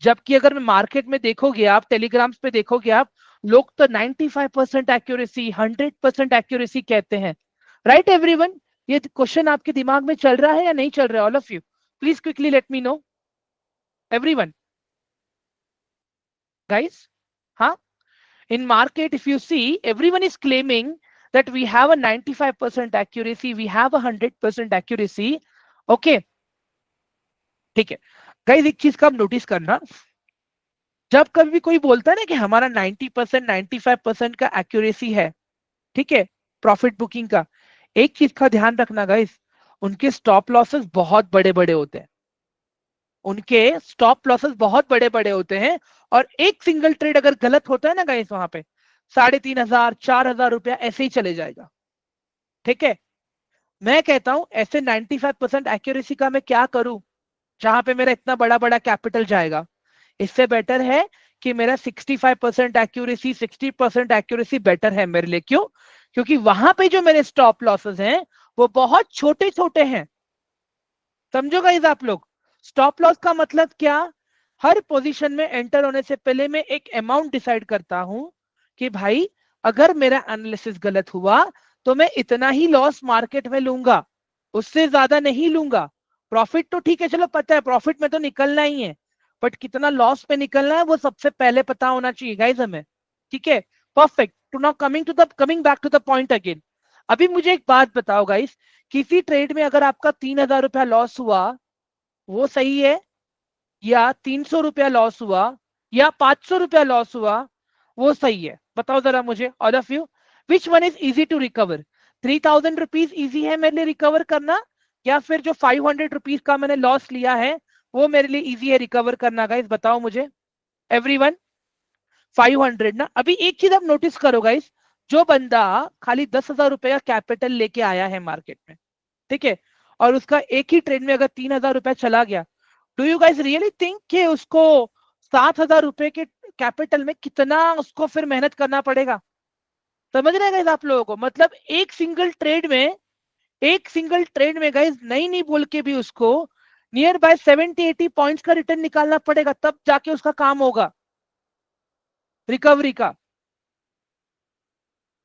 जबकि अगर मैं मार्केट में देखोगे, आप टेलीग्राम्स पे देखोगे आप, लोग तो 95% एक्यूरेसी 100% एक्यूरेसी कहते हैं, राइट एवरीवन? ये क्वेश्चन आपके दिमाग में चल रहा है या नहीं चल रहा है? All of you please quickly let me no, everyone guys. Huh? In market, if you see, everyone is claiming that we have a 95% accuracy, we have a 100% accuracy. Okay, ठीक है गाइस, एक चीज का आप नोटिस करना, जब कभी भी कोई बोलता है ना कि हमारा 90% 95% का एक्यूरेसी है, ठीक है, प्रॉफिट बुकिंग का, एक चीज का ध्यान रखना गाइस, उनके स्टॉप लॉसेस बहुत बड़े बड़े होते हैं, उनके स्टॉप लॉसेस बहुत बड़े बड़े होते हैं, और एक सिंगल ट्रेड अगर गलत होता है ना गाइस, वहां पे 3,500 4,000 रुपया ऐसे ही चले जाएगा। ठीक है, मैं कहता हूं ऐसे 95% एक्यूरेसी का मैं क्या करूं, जहां पे मेरा इतना बड़ा बड़ा कैपिटल जाएगा, इससे बेटर है कि मेरा 65% एक्यूरेसी 60% एक्यूरेसी बेटर है मेरे लिए। क्यों? क्योंकि वहां पे जो मेरे स्टॉप लॉसेस हैं वो बहुत छोटे छोटे हैं। समझो गाइस आप लोग, स्टॉप लॉस का मतलब क्या, हर पोजीशन में एंटर होने से पहले मैं एक अमाउंट डिसाइड करता हूं कि भाई अगर मेरा एनालिसिस गलत हुआ तो मैं इतना ही लॉस मार्केट में लूंगा, उससे ज्यादा नहीं लूंगा। प्रॉफिट तो ठीक है, चलो पता है प्रॉफिट में तो निकलना ही है, बट कितना लॉस पे निकलना है वो सबसे पहले पता होना चाहिए गाइस हमें। ठीक है, perfect. To now coming back to the point again. अभी मुझे एक बात बताओ गाइस, किसी ट्रेड में अगर आपका 3,000 रुपया लॉस हुआ, वो सही है, या 300 रुपया लॉस हुआ, या 500 रुपया लॉस हुआ, वो सही है? बताओ जरा मुझे, all of you, which one is easy to recover? 3,000 rupees easy है मेरे लिए रिकवर करना, या फिर जो 500 रुपीज का मैंने लॉस लिया है वो मेरे लिए इजी है रिकवर करना? गाइस बताओ मुझे, एवरीवन। 500 ना? अभी एक चीज आप नोटिस करो गाइस, जो बंदा खाली 10,000 रुपए का कैपिटल लेके आया है मार्केट में, ठीक है, और उसका एक ही ट्रेड में अगर 3,000 रुपया चला गया, do you guys really think कि उसको 7,000 रुपए के कैपिटल में कितना उसको फिर मेहनत करना पड़ेगा? समझ रहे हैं गाइस आप लोगों को? मतलब एक सिंगल ट्रेड में गाइस नहीं नहीं बोल के भी उसको नियर बाय 70-80 पॉइंट्स का रिटर्न निकालना पड़ेगा, तब जाके उसका काम होगा रिकवरी का।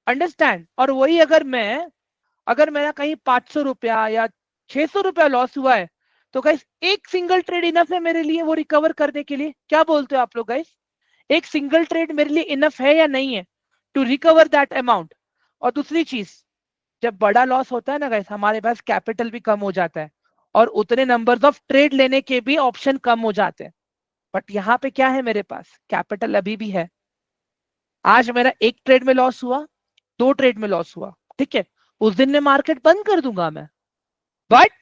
अंडरस्टैंड? और वही अगर मेरा कहीं 500 रुपया या 600 रुपया लॉस हुआ है, तो गाइस एक सिंगल ट्रेड इनफ है मेरे लिए वो रिकवर करने के लिए? क्या बोलते हो आप लोग गाइस? एक सिंगल ट्रेड मेरे लिए इनफ है या नहीं है टू रिकवर दैट अमाउंट? और दूसरी चीज, जब बड़ा लॉस होता है ना गाइस, हमारे पास कैपिटल भी कम हो जाता है, और उतने नंबर्स ऑफ ट्रेड लेने के भी ऑप्शन कम हो जाते हैं। बट यहाँ पे क्या है, मेरे पास कैपिटल अभी भी है। आज मेरा एक ट्रेड में लॉस हुआ, दो ट्रेड में लॉस हुआ, ठीक है, उस दिन में मार्केट बंद कर दूंगा मैं, बट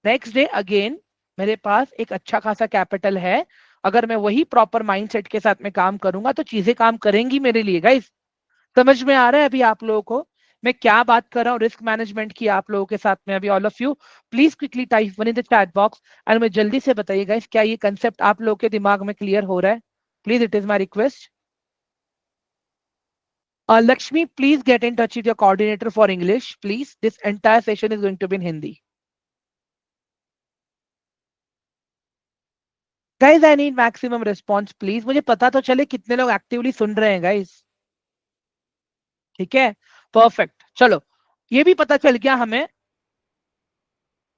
नेक्स्ट डे अगेन मेरे पास एक अच्छा खासा कैपिटल है। अगर मैं वही प्रॉपर माइंडसेट के साथ में काम करूंगा तो चीजें काम करेंगी मेरे लिए गाइस। समझ में आ रहा है अभी आप लोगों को मैं क्या बात कर रहा हूँ रिस्क मैनेजमेंट की आप लोगों के साथ में? अभी all of you please quickly type one in the chat box and मैं जल्दी से बताइए गाइस, क्या ये कंसेप्ट आप लोगों के दिमाग में क्लियर हो रहा है? Please, it is my request. Lakshmi, please get in touch with your coordinator for English. Please, this entire session is going to be in Hindi. Guys, I need maximum response, please. मुझे पता तो चले कितने लोग actively सुन रहे हैं guys. ठीक है, परफेक्ट। चलो, ये भी पता चल गया हमें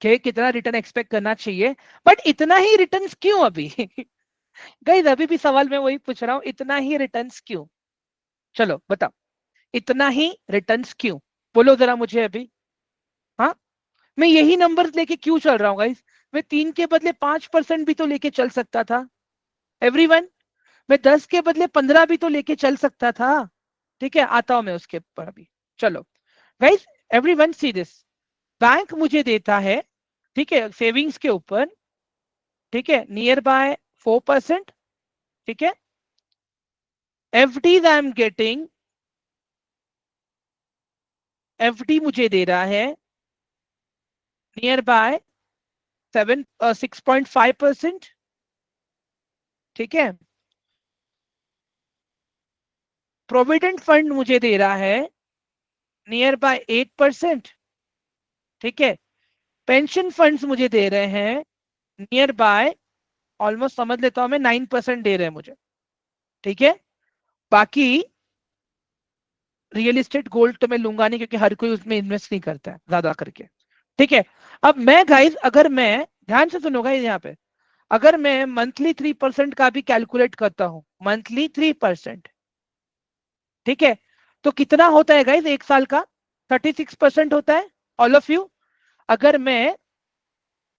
कि कितना रिटर्न एक्सपेक्ट करना चाहिए, बट इतना ही रिटर्न्स क्यों अभी? गाइस अभी भी सवाल मैं वही पूछ रहा हूँ, इतना ही रिटर्न्स क्यों? चलो बताओ, इतना ही रिटर्न्स क्यों? बोलो जरा मुझे अभी। हाँ, मैं यही नंबर्स लेके क्यों चल रहा हूँ गाइस? मैं 3 के बदले 5% भी तो लेके चल सकता था, एवरीवन। मैं 10 के बदले 15 भी तो लेके चल सकता था। ठीक है, आता हूं मैं उसके ऊपर अभी। चलो guys, everyone see this, bank मुझे देता है, ठीक है, सेविंग्स के ऊपर, ठीक है, नियर बाय 4%। ठीक है, FDs I am getting, FD मुझे दे रहा है नियर बाय 6.5%। ठीक है, प्रोविडेंट फंड मुझे दे रहा है नियर बाय 8%। ठीक है, पेंशन फंड्स मुझे दे रहे हैं नियर बाय, ऑलमोस्ट समझ लेता हूं मैं, 9% दे रहे हैं मुझे। ठीक है, बाकी रियल एस्टेट गोल्ड तो मैं लूंगा नहीं, क्योंकि हर कोई उसमें इन्वेस्ट नहीं करता है ज्यादा करके। ठीक है। अब मैं गाइस, अगर मैं, ध्यान से सुनो गाइस यहाँ पे, अगर मैं मंथली 3% का भी कैलकुलेट करता हूं, मंथली 3%, ठीक है, तो कितना होता है गाइस एक साल का? 36% होता है, ऑल ऑफ यू। अगर मैं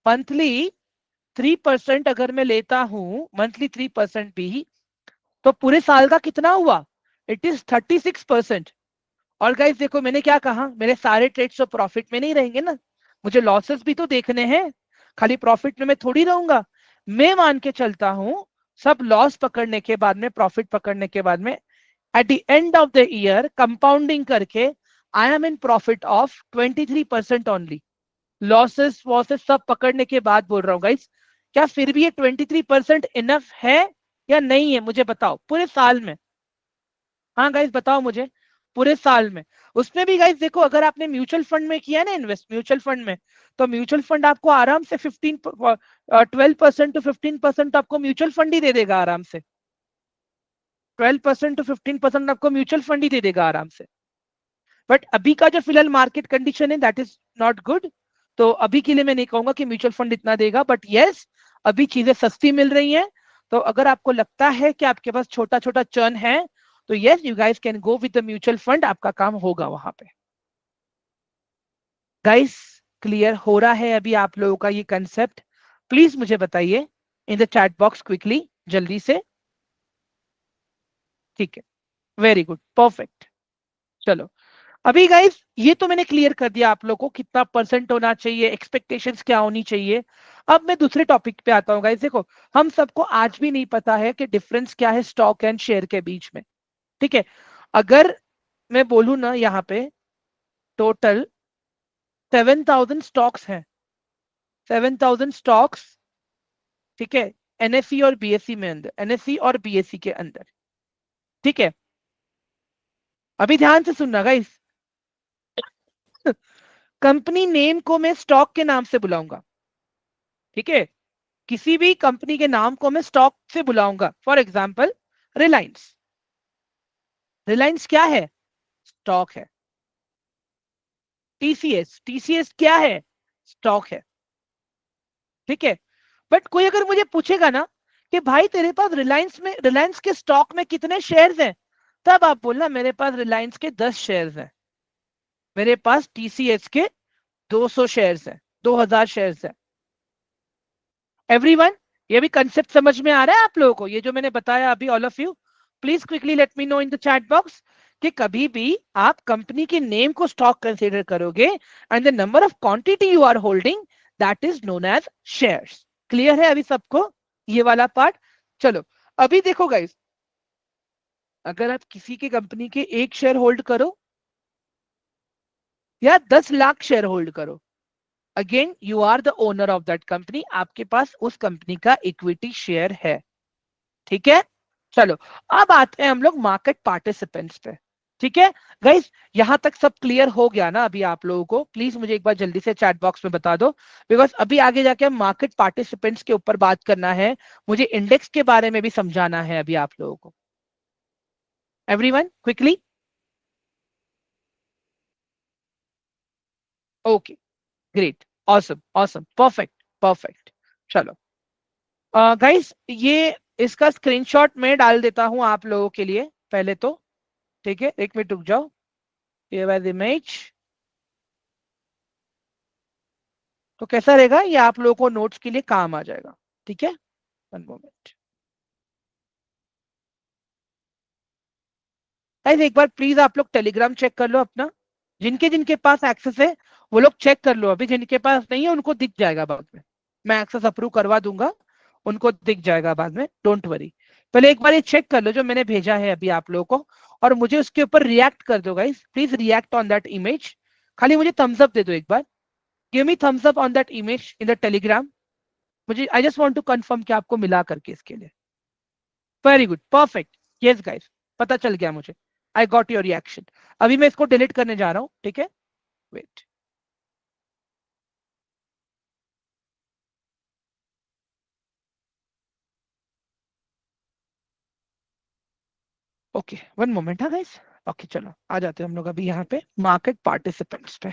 मंथली 3% अगर मैं लेता हूं, मंथली 3% भी, तो पूरे साल का कितना हुआ? It is 36%। और गाइस देखो, मैंने क्या कहा, मेरे सारे ट्रेड्स तो प्रॉफिट में नहीं रहेंगे ना, मुझे लॉसेस भी तो देखने हैं, खाली प्रॉफिट में मैं थोड़ी रहूंगा। मैं मान के चलता हूं, सब लॉस पकड़ने के बाद में, प्रॉफिट पकड़ने के बाद में, at the end of the year compounding करके, I am in profit of 23% only. Losses वॉसेस सब पकड़ने के बाद बोल रहा हूँ गाइस। क्या फिर भी ये 23% इनफ है या नहीं है, मुझे बताओ, पूरे साल में? हाँ गाइस बताओ मुझे, पूरे साल में। उसमें भी गाइस देखो, अगर आपने म्यूचुअल फंड में किया ना इन्वेस्ट, म्यूचुअल फंड में, तो म्यूचुअल फंड आपको आराम से 12% टू 15% आपको म्यूचुअल फंड ही दे देगा आराम से। 12% टू 15% आपको म्यूचुअल फंड ही दे देगा आराम से। बट अभी का जो फिलहाल मार्केट कंडीशन है, दैट इज नॉट गुड। तो अभी के लिए मैं नहीं कहूंगा कि म्यूचुअल फंड इतना देगा, बट यस, अभी चीजें सस्ती मिल रही हैं। तो अगर आपको लगता है कि आपके पास छोटा छोटा चर्न है, तो yes, you guys can go with the mutual fund, आपका काम होगा वहां पे। गाइस, क्लियर हो रहा है अभी आप लोगों का ये कंसेप्ट? प्लीज मुझे बताइए इन द चैट बॉक्स क्विकली, जल्दी से। ठीक है, वेरी गुड, परफेक्ट। चलो, अभी गाइस ये तो मैंने क्लियर कर दिया आप लोगों को, कितना परसेंट होना चाहिए, एक्सपेक्टेशंस क्या होनी चाहिए। अब मैं दूसरे टॉपिक पे आता हूँ गाइस। देखो, हम सबको आज भी नहीं पता है कि डिफरेंस क्या है स्टॉक एंड शेयर के बीच में। ठीक है, अगर मैं बोलूँ ना, यहाँ पे टोटल 7,000 स्टॉक्स हैं, 7,000 स्टॉक्स, ठीक है, एनएससी और बीएससी में, अंदर एनएससी और बीएससी के अंदर। ठीक है, अभी ध्यान से सुनना गाइस। कंपनी नेम को मैं स्टॉक के नाम से बुलाऊंगा, ठीक है, किसी भी कंपनी के नाम को मैं स्टॉक से बुलाऊंगा। For example, Reliance. रिलायंस क्या है? स्टॉक है। टीसीएस, टीसीएस क्या है? स्टॉक है। ठीक है, बट कोई अगर मुझे पूछेगा ना कि भाई तेरे पास रिलायंस में, रिलायंस के स्टॉक में कितने शेयर्स हैं, तब आप बोलना मेरे पास रिलायंस के 10 शेयर्स हैं, मेरे पास टीसीएस के 200 शेयर्स हैं, 2000 शेयर्स हैं। एवरीवन, ये भी कंसेप्ट समझ में आ रहा है आप लोगों को, ये जो मैंने बताया अभी, all of you? Please quickly let me know in the chat box कि कभी भी आप कंपनी के नेम को स्टॉक कंसीडर करोगे, and the number of quantity you are holding, that is known as shares. Clear है अभी सबको ये वाला पार्ट? चलो, अभी देखो गाइस, अगर आप किसी की कंपनी के 1 शेयर होल्ड करो या 10 लाख शेयर होल्ड करो, again you are the owner of that company, आपके पास उस कंपनी का इक्विटी शेयर है। ठीक है, चलो, अब आते हैं हम लोग मार्केट पार्टिसिपेंट्स पे। ठीक है गाइस, यहां तक सब क्लियर हो गया ना अभी आप लोगों को? प्लीज मुझे एक बार जल्दी से चैट बॉक्स में बता दो, बिकॉज अभी आगे जाके हम मार्केट पार्टिसिपेंट्स के ऊपर बात करना है, मुझे इंडेक्स के बारे में भी समझाना है अभी आप लोगों को। Everyone quickly, okay, great, awesome awesome, perfect, perfect. चलो गाइस, ये इसका स्क्रीनशॉट मैं डाल देता हूं आप लोगों के लिए पहले तो। ठीक है, एक मिनट रुक जाओ, ये वाज इमेज। तो कैसा रहेगा ये, आप लोगों को नोट्स के लिए काम आ जाएगा। ठीक है, वन मोमेंट गाइस, एक बार प्लीज आप लोग टेलीग्राम चेक कर लो अपना, जिनके जिनके पास एक्सेस है वो लोग चेक कर लो, अभी जिनके पास नहीं है उनको दिख जाएगा बाद में, मैं एक्सेस अप्रूव करवा दूंगा, उनको दिख जाएगा बाद में, डोंट वरी। पहले एक बार ये चेक कर लो जो मैंने भेजा है अभी आप लोगों को, और मुझे उसके ऊपर रिएक्ट कर दो guys, please react on that image. खाली मुझे थम्स अप दे दो एक बार, give me thumbs up on that image in the Telegram. मुझे, I just want to confirm कि आपको मिला करके इसके लिए। Very good, perfect, yes guys, पता चल गया मुझे, आई गॉट योर रिएक्शन। अभी मैं इसको डिलीट करने जा रहा हूं, ठीक है, वेट। ओके, वन मोमेंट, हाँ गाइस। ओके, चलो आ जाते हैं हम लोग अभी यहाँ पे मार्केट पार्टिसिपेंट्स पे।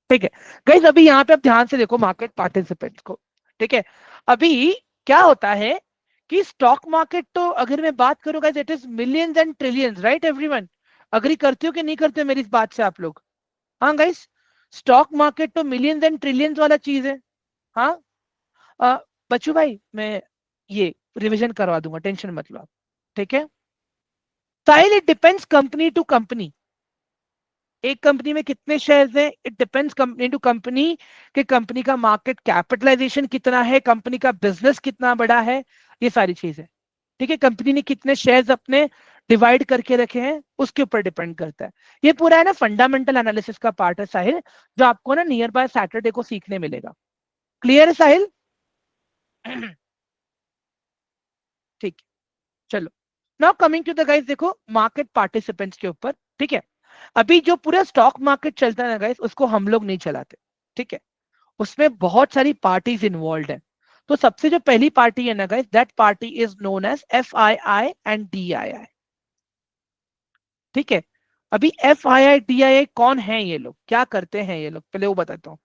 ठीक है गाइस, अभी यहाँ पे आप ध्यान से देखो मार्केट पार्टिसिपेंट्स को। ठीक है, अभी क्या होता है कि स्टॉक मार्केट, तो अगर मैं बात करूं guys, it is millions and trillions, right everyone? Agree करते हो कि नहीं करते हो मेरी इस बात से आप लोग? हाँ गाइस, स्टॉक मार्केट तो मिलियंस एंड ट्रिलियंस वाला चीज है। हाँ, अ, बच्चू भाई मैं ये रिवीजन करवा दूंगा, टेंशन मत लो आप। ठीक है Sahil, it depends company to company. एक कंपनी में कितने शेयर्स हैं, it depends company to company, कि कंपनी का मार्केट कैपिटलाइजेशन कितना है, कंपनी का बिजनेस कितना बड़ा है, ये सारी चीजें। ठीक है, कंपनी ने कितने शेयर्स अपने डिवाइड करके रखे हैं उसके ऊपर डिपेंड करता है। ये पूरा है ना फंडामेंटल एनालिसिस का पार्ट है साहिल, जो आपको ना नियर बाय सैटरडे को सीखने मिलेगा। क्लियर है साहिल? ठीक है, चलो। Now coming to the guys, देखो मार्केट पार्टिसिपेंट्स के ऊपर। ठीक है, अभी जो पूरा स्टॉक मार्केट चलता है ना गाइस, उसको हम लोग नहीं चलाते। ठीक है, उसमें बहुत सारी पार्टीज इन्वॉल्व है। तो सबसे जो पहली पार्टी है ना guys, that party is known as FII and DII। ठीक है, अभी FII DII कौन है, ये लोग क्या करते हैं, ये लोग पहले वो बताता हूँ।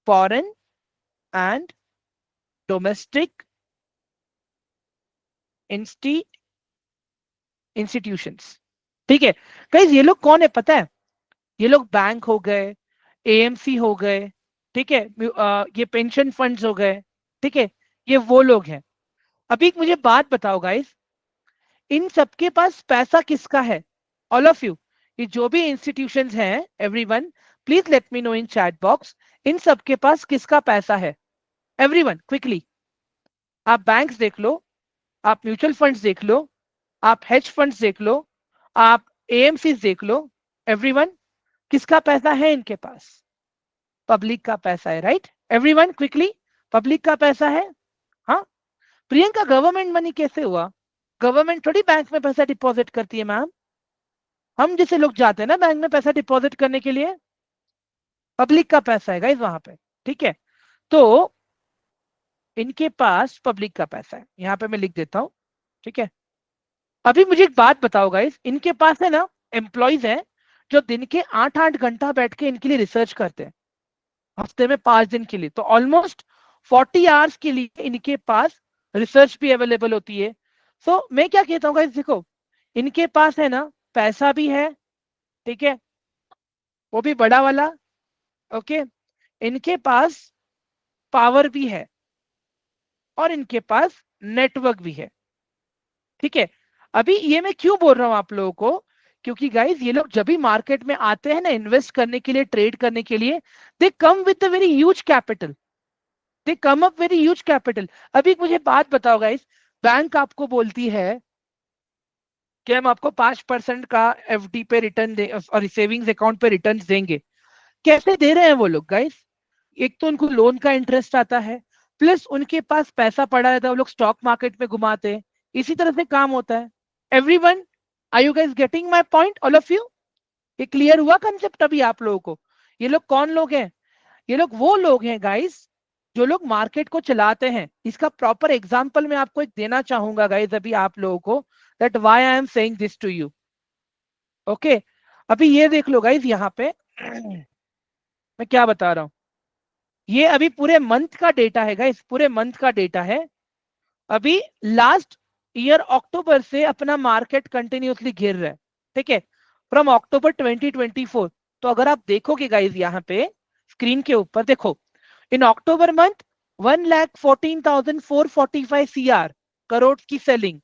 Foreign and domestic institutions. ठीक है गाइस, ये लोग कौन है पता है? ये लोग बैंक हो गए, AMC हो गए, ठीक है, ये पेंशन फंड्स हो गए। ठीक है, ये वो लोग हैं। अभी एक मुझे बात बताओ गाइस, इन सबके पास पैसा किसका है? ऑल ऑफ यू, ये जो भी इंस्टीट्यूशंस हैं, everyone please let me know in chat box, इन सबके पास किसका पैसा है? Everyone quickly. आप बैंक्स देख लो, आप म्यूचुअल फंड्स देख लो, आप हेज फंड्स देख लो, आप AMC देख लो, एवरीवन किसका पैसा है इनके पास? पब्लिक का पैसा है, राइट एवरीवन क्विकली? पब्लिक का पैसा है। हाँ प्रियंका, गवर्नमेंट मनी कैसे हुआ? गवर्नमेंट थोड़ी बैंक में पैसा डिपॉजिट करती है मैम, हम जैसे लोग जाते हैं ना बैंक में पैसा डिपॉजिट करने के लिए। पब्लिक का पैसा है गाइस वहां पे। ठीक है, तो इनके पास पब्लिक का पैसा है, यहाँ पे मैं लिख देता हूँ। ठीक है, अभी मुझे एक बात बताओ गाइस, इनके पास है ना एम्प्लॉइज हैं जो दिन के 8-8 घंटा बैठ के इनके लिए रिसर्च करते हैं, हफ्ते में 5 दिन के लिए, तो ऑलमोस्ट 40 आवर्स के लिए इनके पास रिसर्च भी अवेलेबल होती है। सो मैं क्या कहता हूँ गाइस, देखो इनके पास है ना पैसा भी है, ठीक है, वो भी बड़ा वाला। ओके, इनके पास पावर भी है और इनके पास नेटवर्क भी है। ठीक है, अभी ये मैं क्यों बोल रहा हूं आप लोगों को, क्योंकि गाइस ये लोग जब भी मार्केट में आते हैं ना इन्वेस्ट करने के लिए, ट्रेड करने के लिए, they come with a very huge capital, they come up very huge capital. अभी मुझे बात बताओ गाइस, बैंक आपको बोलती है कि हम आपको 5% का FD पे रिटर्न दे और सेविंग्स अकाउंट पे रिटर्न देंगे। कैसे दे रहे हैं वो लोग गाइस? एक तो उनको लोन का इंटरेस्ट आता है, प्लस उनके पास पैसा पड़ा रहता है, वो लोग स्टॉक मार्केट में घुमाते हैं, इसी तरह से काम होता है। Everyone, are you guys getting my point, all of you? ये क्लियर हुआ कंसेप्ट अभी आप लोगों को? ये लोग कौन लोग हैं? ये लोग वो लोग हैं गाइस जो लोग मार्केट को चलाते हैं। इसका प्रॉपर एग्जांपल मैं आपको एक देना चाहूंगा गाइस अभी आप लोगों को, that why I am saying this to you. Okay, अभी ये देख लो गाइस यहाँ पे मैं क्या बता रहा हूँ, ये अभी पूरे मंथ का डेटा है गाइस, पूरे मंथ का डेटा है। अभी लास्ट ईयर अक्टूबर से अपना मार्केट कंटिन्यूअसली गिर रहा है। ठीक है, फ्रॉम अक्टूबर 2024। तो अगर आप देखोगे गाइस यहाँ पे स्क्रीन के ऊपर देखो, इन अक्टूबर मंथ 1,14,445 करोड़ की सेलिंग,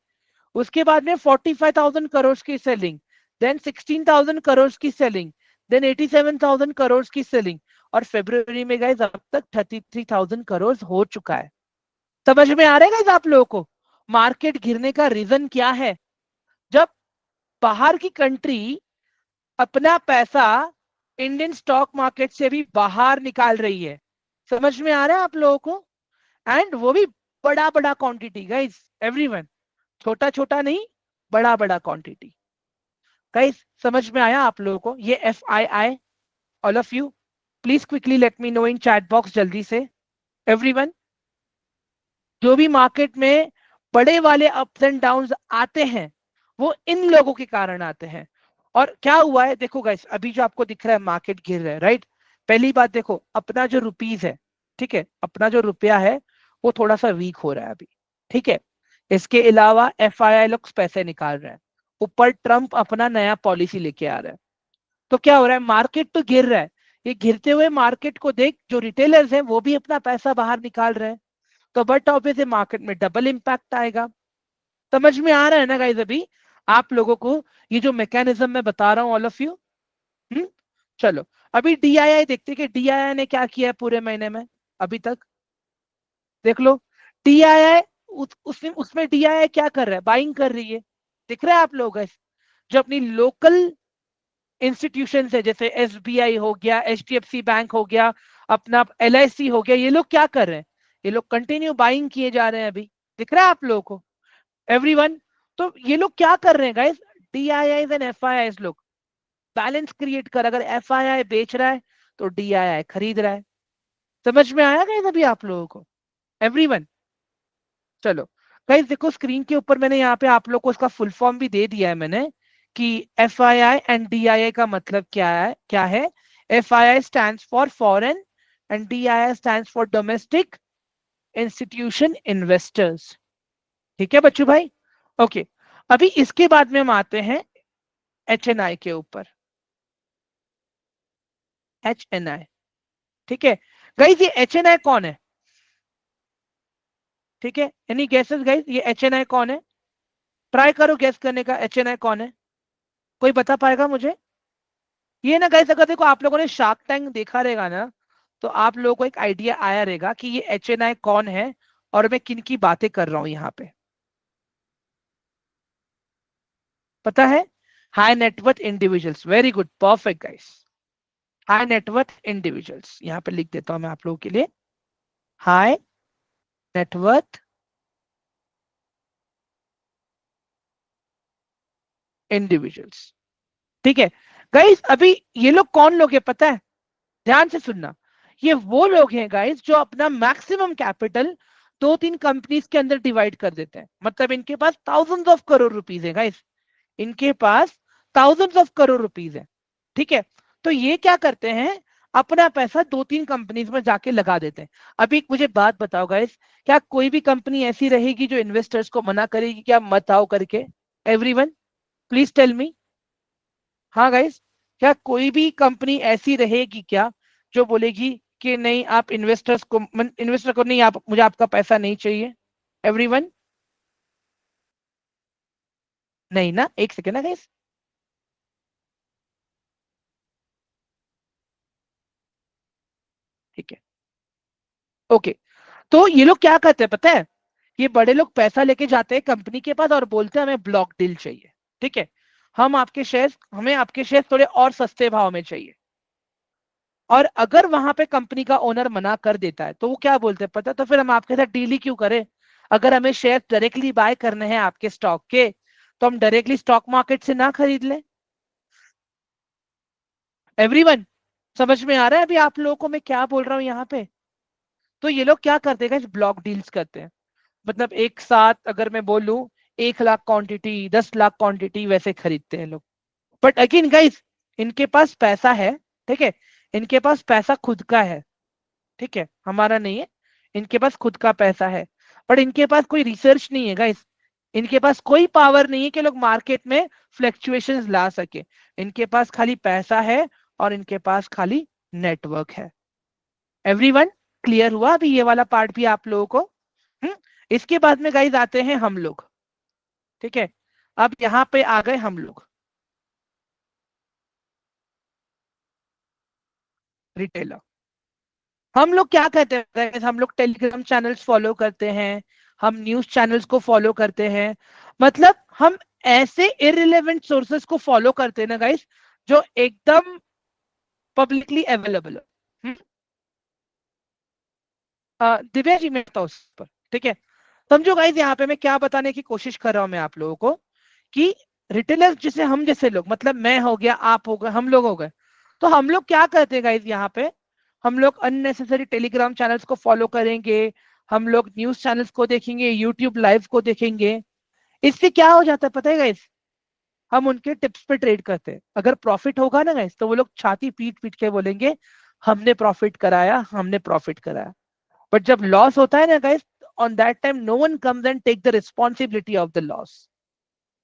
उसके बाद में 45,000 करोड़ की सेलिंग, देन 16,000 करोड़ की सेलिंग, देन 87,000 करोड़ की सेलिंग, और फरवरी में गाइस अब तक 33,000 करोड़ हो चुका है। समझ में आ रहा है गाइस आप लोगों को मार्केट गिरने का रीजन क्या है? जब बाहर की कंट्री अपना पैसा इंडियन स्टॉक मार्केट से भी बाहर निकाल रही है। समझ में आ रहा है आप लोगों को? एंड वो भी बड़ा बड़ा क्वांटिटी गाइस, एवरीवन, छोटा छोटा नहीं, बड़ा बड़ा क्वांटिटी। गाइस समझ में आया आप लोगों को? ये FII, all of you please quickly let me know in chat box जल्दी से, एवरीवन। जो भी मार्केट में बड़े वाले अप्स एंड डाउन्स आते हैं वो इन लोगों के कारण आते हैं। और क्या हुआ है देखो गाइस, अभी जो आपको दिख रहा है मार्केट गिर रहा है, राइट? पहली बात देखो, अपना जो रुपीज है, ठीक है, अपना जो रुपया है वो थोड़ा सा वीक हो रहा है अभी, ठीक है। इसके अलावा एफआईआई लोग पैसे निकाल रहे हैं, ऊपर ट्रम्प अपना नया पॉलिसी लेके आ रहा है, तो क्या हो रहा है, मार्केट तो गिर रहा है। ये गिरते हुए मार्केट को देख जो रिटेलर्स हैं वो भी अपना पैसा बाहर निकाल रहे हैं, तो बट ऑब्वियसली मार्केट में डबल इम्पैक्ट आएगा। समझ में आ रहा है ना गाइस अभी आप लोगों को, ये जो मैकेनिज्म मैं बता रहा हूँ ऑल ऑफ यू। हम्म चलो, अभी डीआईआई देखते हैं कि डीआईआई ने क्या किया है पूरे महीने में अभी तक। देख लो डीआईआई, उसमें उसमें डीआईआई क्या कर रहा है, बाइंग कर रही है। दिख रहा है आप लोग guys? जो अपनी लोकल इंस्टीट्यूशन है जैसे एसबीआई हो गया, एचडीएफसी बैंक हो गया, अपना एलआईसी हो गया, ये लोग क्या कर रहे हैं, ये लोग कंटिन्यू बाइंग किए जा रहे हैं अभी। दिख रहा है आप लोगों को एवरीवन? तो ये लोग क्या कर रहे हैं गाइस, डीआईआई एंड एफआईआई लोग बैलेंस क्रिएट कर, अगर एफआईआई बेच रहा है तो डीआईआई खरीद रहा है। समझ में आया गाइस अभी आप लोगों को एवरीवन? चलो गाइस देखो स्क्रीन के ऊपर मैंने यहाँ पे आप लोग को इसका फुल फॉर्म भी दे दिया है मैंने, कि एफआईआई एंड डीआईआई का मतलब क्या है। FII stands for foreign and DII stands for domestic institution investors. ठीक है बच्चू भाई? ओके, अभी इसके बाद में हम आते हैं एचएनआई के ऊपर। एचएनआई, ठीक है गाइस, ये एचएनआई कौन है? ठीक है, एनी गेसेस गाइस, ये एचएनआई कौन है? ट्राई करो गेस करने का, एचएनआई कौन है, कोई बता पाएगा मुझे? ये ना गाइस, अगर देखो आप लोगों ने शार्क टैंक देखा रहेगा ना, तो आप लोगों को एक आइडिया आया रहेगा कि ये एचएनआई कौन है और मैं किन की बातें कर रहा हूं यहाँ पे। पता है? High net worth individuals, very good, perfect guys. High net worth individuals, यहाँ पे लिख देता हूं मैं आप लोगों के लिए, हाई नेटवर्थ इंडिविजुअल्स। ठीक है गाइस, अभी ये लोग कौन लोग हैं पता है? ध्यान से सुनना, ये वो लोग हैं गाइस जो अपना मैक्सिमम कैपिटल दो तीन कंपनीज के अंदर डिवाइड कर देते हैं, मतलब इनके पास थाउजेंड्स ऑफ करोड़ रुपीस है गाइस, इनके पास थाउजेंड्स ऑफ करोड़ रुपीस है। ठीक है, तो ये क्या करते हैं, अपना पैसा दो तीन कंपनीज में जाके लगा देते हैं। अभी एक मुझे बात बताओ गाइस, क्या कोई भी कंपनी ऐसी रहेगी जो इन्वेस्टर्स को मना करेगी क्या मत आओ करके? Everyone please tell me. हाँ गाइस, क्या कोई भी कंपनी ऐसी रहेगी क्या जो बोलेगी कि नहीं आप इन्वेस्टर्स को, इन्वेस्टर को नहीं, आप मुझे आपका पैसा नहीं चाहिए? एवरीवन? नहीं ना, एक सेकेंड ना गाइस। ठीक है, ओके, तो ये लोग क्या करते हैं पता है, ये बड़े लोग पैसा लेके जाते हैं कंपनी के पास और बोलते हैं हमें ब्लॉक डील चाहिए। ठीक है, हमें आपके शेयर थोड़े और सस्ते भाव में चाहिए। और अगर वहां पे कंपनी का ओनर मना कर देता है तो वो क्या बोलते हैं पता है, तो फिर हम आपके साथ डील ही क्यों करें? अगर हमें शेयर डायरेक्टली बाय करने हैं आपके स्टॉक के, तो हम डायरेक्टली स्टॉक मार्केट से ना खरीद लें? एवरीवन समझ में आ रहा है अभी आप लोगों को मैं क्या बोल रहा हूँ यहाँ पे? तो ये लोग क्या करते हैं, ब्लॉक डील्स करते हैं, मतलब एक साथ अगर मैं बोलूं 1 लाख क्वांटिटी, 10 लाख क्वांटिटी वैसे खरीदते हैं लोग। बट अगेन गाइस, इनके पास पैसा है, ठीक है, इनके पास पैसा खुद का है, ठीक है, हमारा नहीं है, इनके पास खुद का पैसा है। बट इनके पास कोई रिसर्च नहीं है गाइस, इनके पास कोई पावर नहीं है कि लोग मार्केट में फ्लक्चुएशंस ला सके। इनके पास खाली पैसा है और इनके पास खाली नेटवर्क है। एवरीवन क्लियर हुआ अभी ये वाला पार्ट भी आप लोगों को? हम्म इसके बाद में गाइस आते हैं हम लोग। ठीक है, अब यहाँ पे आ गए हम लोग रिटेलर। हम लोग क्या कहते हैं, हम लोग टेलीग्राम चैनल्स फॉलो करते हैं, हम न्यूज चैनल्स को फॉलो करते हैं, मतलब हम ऐसे इररिलेवेंट सोर्सेस को फॉलो करते हैं ना गाइस, जो एकदम पब्लिकली अवेलेबल है। दिव्या जी मैं था उस पर, ठीक है। समझो गाइस यहाँ पे मैं क्या बताने की कोशिश कर रहा हूं मैं आप लोगों को, कि रिटेलर जिसे हम जैसे लोग, मतलब मैं हो गया, आप हो गए, हम लोग हो गए, तो हम लोग क्या करते हैं गाइस यहाँ पे, हम लोग अननेसेसरी टेलीग्राम चैनल्स को फॉलो करेंगे, हम लोग न्यूज चैनल्स को देखेंगे, यूट्यूब लाइव को देखेंगे। इससे क्या हो जाता है पता है गाइस, हम उनके टिप्स पे ट्रेड करते हैं, अगर प्रॉफिट होगा ना गाइस तो वो लोग छाती पीट पीट के बोलेंगे हमने प्रॉफिट कराया, हमने प्रॉफिट कराया। बट जब लॉस होता है ना guys, on that time no one comes and take the responsibility of the loss.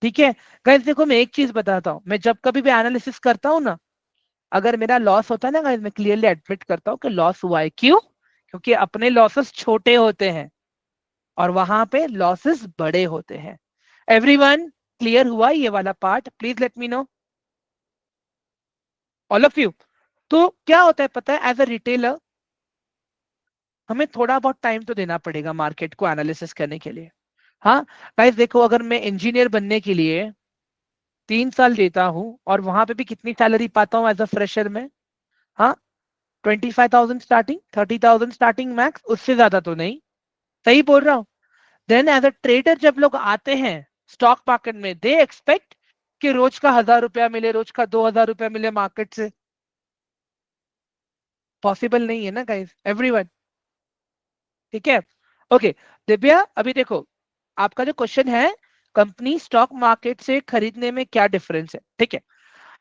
ठीक है गाइस, देखो मैं एक चीज बताता हूँ, मैं जब कभी भी एनालिसिस करता हूँ ना, अगर मेरा लॉस होता है ना गाइस, मैं क्लियरली एडमिट करता हूँ कि लॉस हुआ है। क्यों? क्योंकि अपने लॉसेस छोटे होते हैं और वहां पे लॉसेस बड़े होते हैं। एवरीवन क्लियर हुआ ये वाला part? Please let me no, all of you. तो क्या होता है पता है, एज अ रिटेलर हमें थोड़ा बहुत टाइम तो देना पड़ेगा मार्केट को एनालिसिस करने के लिए। हाँ गाइस देखो, अगर मैं इंजीनियर बनने के लिए 3 साल देता हूँ और वहां पे भी कितनी सैलरी पाता हूँ एज अ फ्रेशर में? हाँ, 25,000 स्टार्टिंग, 30,000 स्टार्टिंग मैक्स, उससे ज्यादा तो नहीं। सही बोल रहा हूँ? देन एज अ ट्रेडर जब लोग आते हैं स्टॉक मार्केट में, दे एक्सपेक्ट कि रोज का 1,000 रुपया मिले, रोज का 2,000 रुपया मिले मार्केट से। पॉसिबल नहीं है ना गाइस, एवरीवन। ठीक है, ओके। दिव्या अभी देखो, आपका जो क्वेश्चन है, कंपनी स्टॉक मार्केट से खरीदने में क्या डिफरेंस है, ठीक है।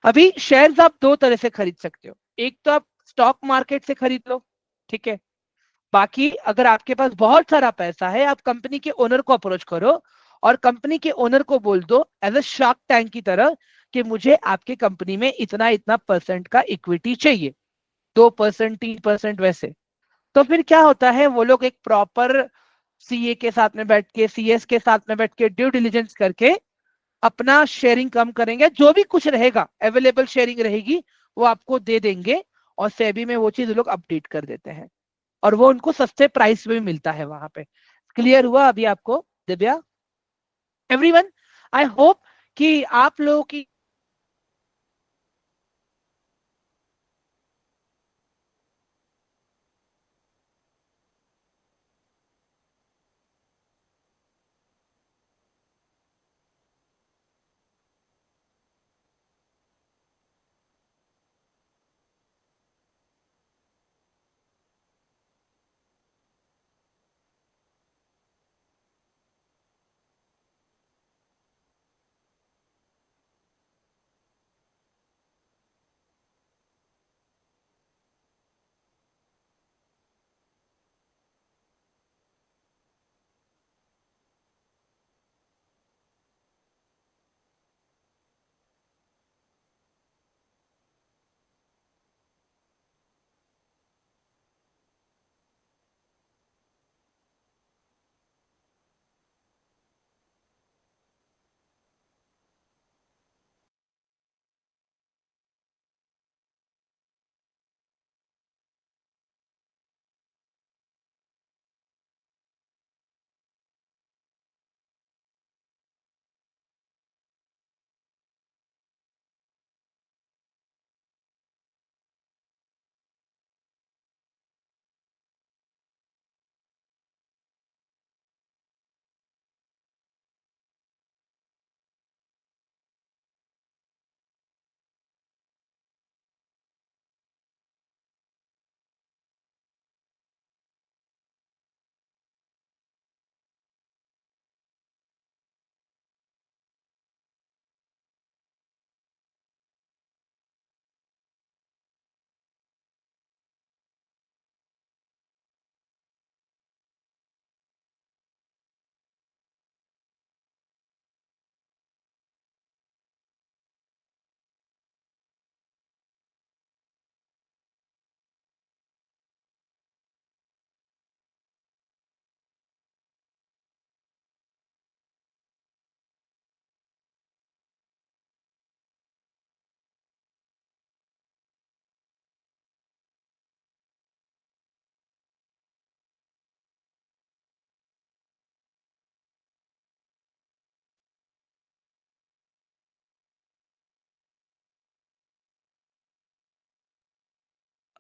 अभी शेयर्स आप दो तरह से खरीद सकते हो। एक तो आप स्टॉक मार्केट से खरीद लो, ठीक है। बाकी अगर आपके पास बहुत सारा पैसा है, आप कंपनी के ओनर को अप्रोच करो और कंपनी के ओनर को बोल दो एज अ शार्क टैंक की तरह कि मुझे आपके कंपनी में इतना इतना परसेंट का इक्विटी चाहिए, 2%, 3%, वैसे। तो फिर क्या होता है, वो लोग एक प्रॉपर सीए के साथ में बैठ के, सीएस के साथ में बैठ के ड्यू डिलिजेंस करके अपना शेयरिंग कम करेंगे, जो भी कुछ रहेगा अवेलेबल शेयरिंग रहेगी वो आपको दे देंगे, और सेबी में वो चीज लोग अपडेट कर देते हैं और वो उनको सस्ते प्राइस में भी मिलता है वहां पे। क्लियर हुआ अभी आपको दिव्या? एवरीवन, आई होप कि आप लोगों की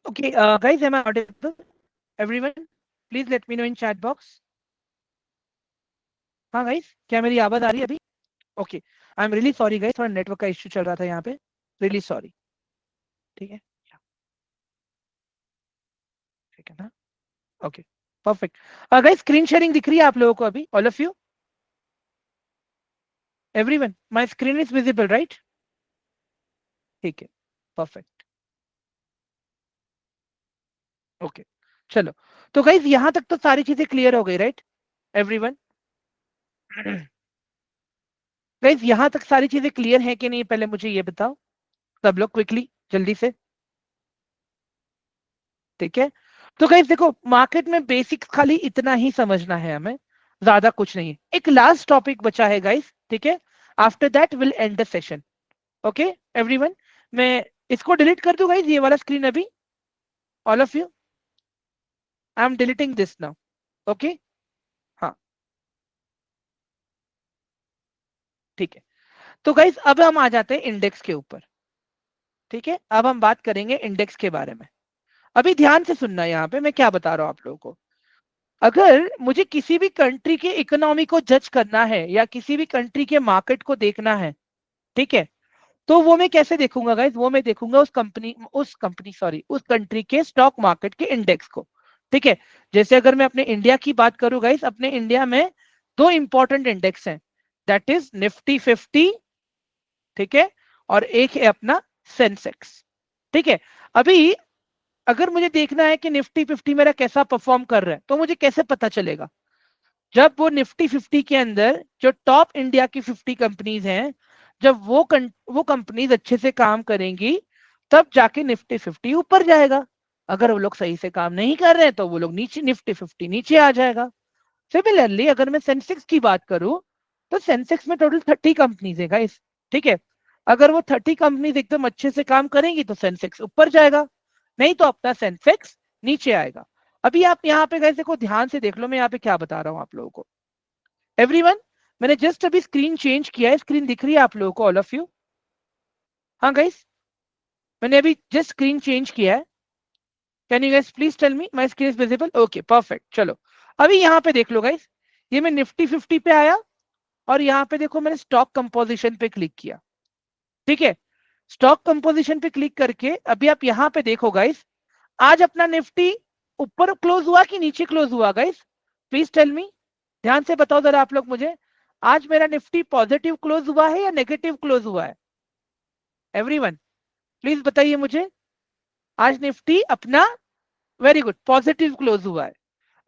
okay guys, am I audible? Everyone please let me know in chat box. हाँ गाइस, क्या मेरी आवाज आ रही है अभी? Okay, I am really sorry guys, थोड़ा नेटवर्क का इश्यू चल रहा था यहाँ पे, रियली सॉरी। ठीक है, ठीक है ना? Okay, perfect. Guys, screen sharing दिख रही है आप लोगों को अभी, all of you? Everyone, my screen is visible right? ठीक है, परफेक्ट। ओके चलो, तो गाइज यहां तक तो सारी चीजें क्लियर हो गई, राइट एवरीवन? गाइज यहां तक सारी चीजें क्लियर है कि नहीं, पहले मुझे ये बताओ सब लोग क्विकली, जल्दी से। ठीक है, तो गाइज देखो मार्केट में बेसिक्स खाली इतना ही समझना है हमें, ज्यादा कुछ नहीं है। एक लास्ट टॉपिक बचा है गाइज, ठीक है, after that will and the session. Okay everyone, मैं इसको डिलीट कर दूं गाइज, ये वाला स्क्रीन अभी, all of you, I am deleting this now. Okay, हाँ ठीक है। तो गाइज अब हम आ जाते हैं इंडेक्स के ऊपर। ठीक है, अब हम बात करेंगे इंडेक्स के बारे में। अभी ध्यान से सुनना, यहाँ पे मैं क्या बता रहा हूं आप लोगों को। अगर मुझे किसी भी कंट्री के इकोनॉमी को जज करना है या किसी भी कंट्री के मार्केट को देखना है, ठीक है, तो वो मैं कैसे देखूंगा गाइज? वो मैं देखूंगा उस कंपनी सॉरी उस कंट्री के स्टॉक मार्केट के इंडेक्स को। ठीक है, जैसे अगर मैं अपने इंडिया की बात करूं गाइज, अपने इंडिया में दो इंपॉर्टेंट इंडेक्स हैं, दैट इज निफ्टी 50, ठीक है, और एक है अपना सेंसेक्स। ठीक है, अभी अगर मुझे देखना है कि निफ्टी 50 मेरा कैसा परफॉर्म कर रहा है, तो मुझे कैसे पता चलेगा? जब वो निफ्टी 50 के अंदर जो टॉप इंडिया की 50 कंपनीज हैं, जब वो कंपनीज अच्छे से काम करेंगी, तब जाके निफ्टी 50 ऊपर जाएगा। अगर वो लोग सही से काम नहीं कर रहे हैं तो वो लोग नीचे, निफ्टी 50 नीचे आ जाएगा। सिमिलरली अगर मैं सेंसेक्स की बात करूं, तो सेंसेक्स में टोटल 30 कंपनीज है गाइस। ठीक है, अगर वो 30 कंपनीज एकदम अच्छे से काम करेंगी तो सेंसेक्स ऊपर जाएगा, नहीं तो अपना सेंसेक्स नीचे आएगा। अभी आप यहाँ पे गाइस देखो, ध्यान से देख लो मैं यहाँ पे क्या बता रहा हूँ आप लोगों को। एवरीवन, मैंने जस्ट अभी स्क्रीन चेंज किया है, स्क्रीन दिख रही है आप लोगों को, ऑल ऑफ यू? हाँ गाइस, मैंने अभी जस्ट स्क्रीन चेंज किया है। Can you guys please tell me my screen is visible? Okay perfect, चलो अभी यहाँ पे देख लो गाइस, ये मैं निफ्टी 50 पे आया, और यहाँ पे देखो मैंने स्टॉक कंपोजिशन पे क्लिक किया। ठीक है, स्टॉक कंपोजिशन पे क्लिक करके अभी आप यहाँ पे देखो गाइस, आज अपना निफ्टी ऊपर क्लोज हुआ कि नीचे क्लोज हुआ गाइस? प्लीज टेल मी, ध्यान से बताओ जरा आप लोग मुझे, आज मेरा निफ्टी पॉजिटिव क्लोज हुआ है या नेगेटिव क्लोज हुआ है? एवरीवन प्लीज बताइए मुझे, आज निफ्टी अपना, वेरी गुड, पॉजिटिव क्लोज हुआ है।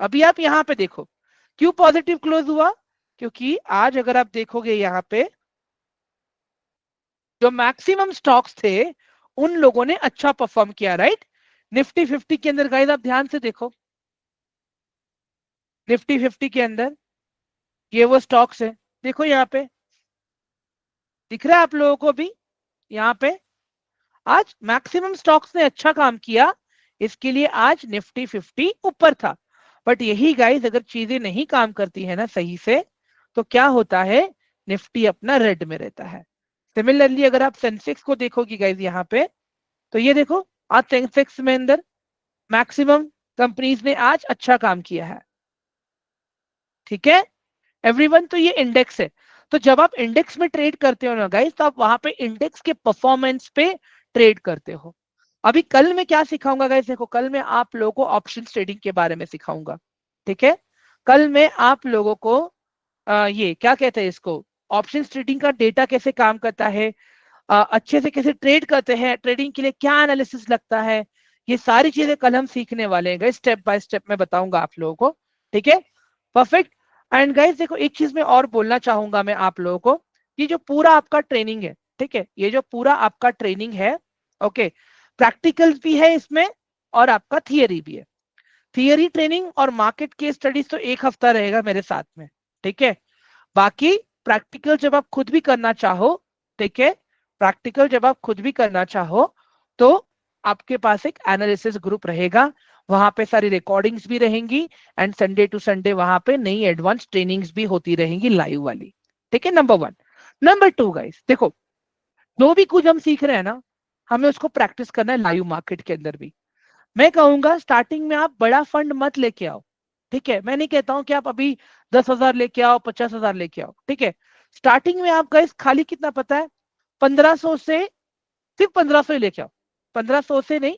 अभी आप यहाँ पे देखो, क्यों पॉजिटिव क्लोज हुआ? क्योंकि आज अगर आप देखोगे यहाँ पे, जो मैक्सिमम स्टॉक्स थे उन लोगों ने अच्छा परफॉर्म किया, राइट? निफ्टी 50 के अंदर गाइस आप ध्यान से देखो, निफ्टी 50 के अंदर ये वो स्टॉक्स है, देखो यहाँ पे दिख रहा है आप लोगों को भी, यहाँ पे आज मैक्सिमम स्टॉक्स ने अच्छा काम किया, इसके लिए आज निफ्टी 50 ऊपर था। बट यही गाइस अगर चीजें नहीं काम करती है ना सही से, तो क्या होता है? निफ्टी अपना रेड में रहता है। सिमिलरली अगर आप सेंसेक्स को देखोगी गाइस यहाँ पे, तो ये देखो, आज सेंसेक्स में अंदर मैक्सिमम कंपनीज ने आज अच्छा काम किया है। ठीक है एवरीवन, तो ये इंडेक्स है। तो जब आप इंडेक्स में ट्रेड करते हो ना गाइस, तो आप वहां पे इंडेक्स के परफॉर्मेंस पे ट्रेड करते हो। अभी कल मैं क्या सिखाऊंगा गाइस, देखो कल मैं आप लोगों को ऑप्शन ट्रेडिंग के बारे में सिखाऊंगा। ठीक है, कल मैं आप लोगों को ये क्या कहते हैं इसको, ऑप्शन ट्रेडिंग का डेटा कैसे काम करता है, अच्छे से कैसे ट्रेड करते हैं, ट्रेडिंग के लिए क्या एनालिसिस लगता है, ये सारी चीजें कल हम सीखने वाले हैं, स्टेप बाय स्टेप मैं बताऊंगा आप लोगों को। ठीक है, परफेक्ट। एंड गाइस देखो एक चीज मैं और बोलना चाहूंगा मैं आप लोगों को, कि जो पूरा आपका ट्रेनिंग है, ठीक है, ये जो पूरा आपका ट्रेनिंग है, ओके, प्रैक्टिकल्स भी है इसमें और आपका थियरी भी है। थियरी ट्रेनिंग और मार्केट केस स्टडीज तो एक हफ्ता रहेगा मेरे साथ में। ठीक है, बाकी प्रैक्टिकल जब आप खुद भी करना चाहो, ठीक है, प्रैक्टिकल जब आप खुद भी करना चाहो, तो आपके पास एक एनालिसिस ग्रुप रहेगा, वहां पे सारी रिकॉर्डिंग्स भी रहेंगी, एंड संडे टू संडे वहां पे नई एडवांस ट्रेनिंग्स भी होती रहेंगी लाइव वाली। ठीक है, नंबर 1। नंबर 2 गाइस देखो, जो भी कुछ हम सीख रहे हैं ना, हमें उसको प्रैक्टिस करना है लाइव मार्केट के अंदर भी। मैं कहूंगा स्टार्टिंग में आप बड़ा फंड मत लेके आओ। ठीक है, मैं नहीं कहता हूं कि आप अभी 10,000 लेके आओ, 50,000 लेके आओ। ठीक है, स्टार्टिंग में आप गाइस खाली कितना पता है, 1500 से, सिर्फ 1500 ही लेके आओ, 1500 से नहीं,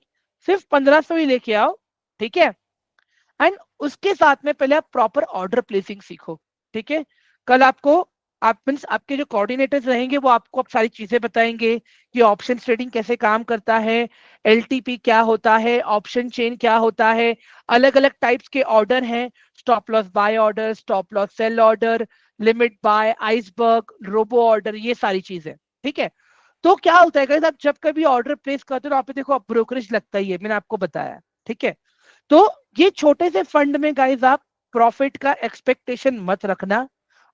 सिर्फ 1500 ही लेके आओ। ठीक है, एंड उसके साथ में पहले आप प्रॉपर ऑर्डर प्लेसिंग सीखो। ठीक है, कल आपको आप मीन्स आपके जो कोऑर्डिनेटर्स रहेंगे वो आपको अब सारी चीजें बताएंगे कि ऑप्शन ट्रेडिंग कैसे काम करता है, एलटीपी क्या होता है, ऑप्शन चेन क्या होता है, अलग अलग टाइप्स के ऑर्डर हैं, stop loss buy order, stop loss sell order, limit buy, iceberg, robo order, ये सारी चीजें। ठीक है। तो क्या होता है guys, आप जब कभी ऑर्डर प्लेस करते हो तो आप देखो अब ब्रोकरेज लगता ही है, मैंने आपको बताया। ठीक है। तो ये छोटे से फंड में गाइज आप प्रॉफिट का एक्सपेक्टेशन मत रखना,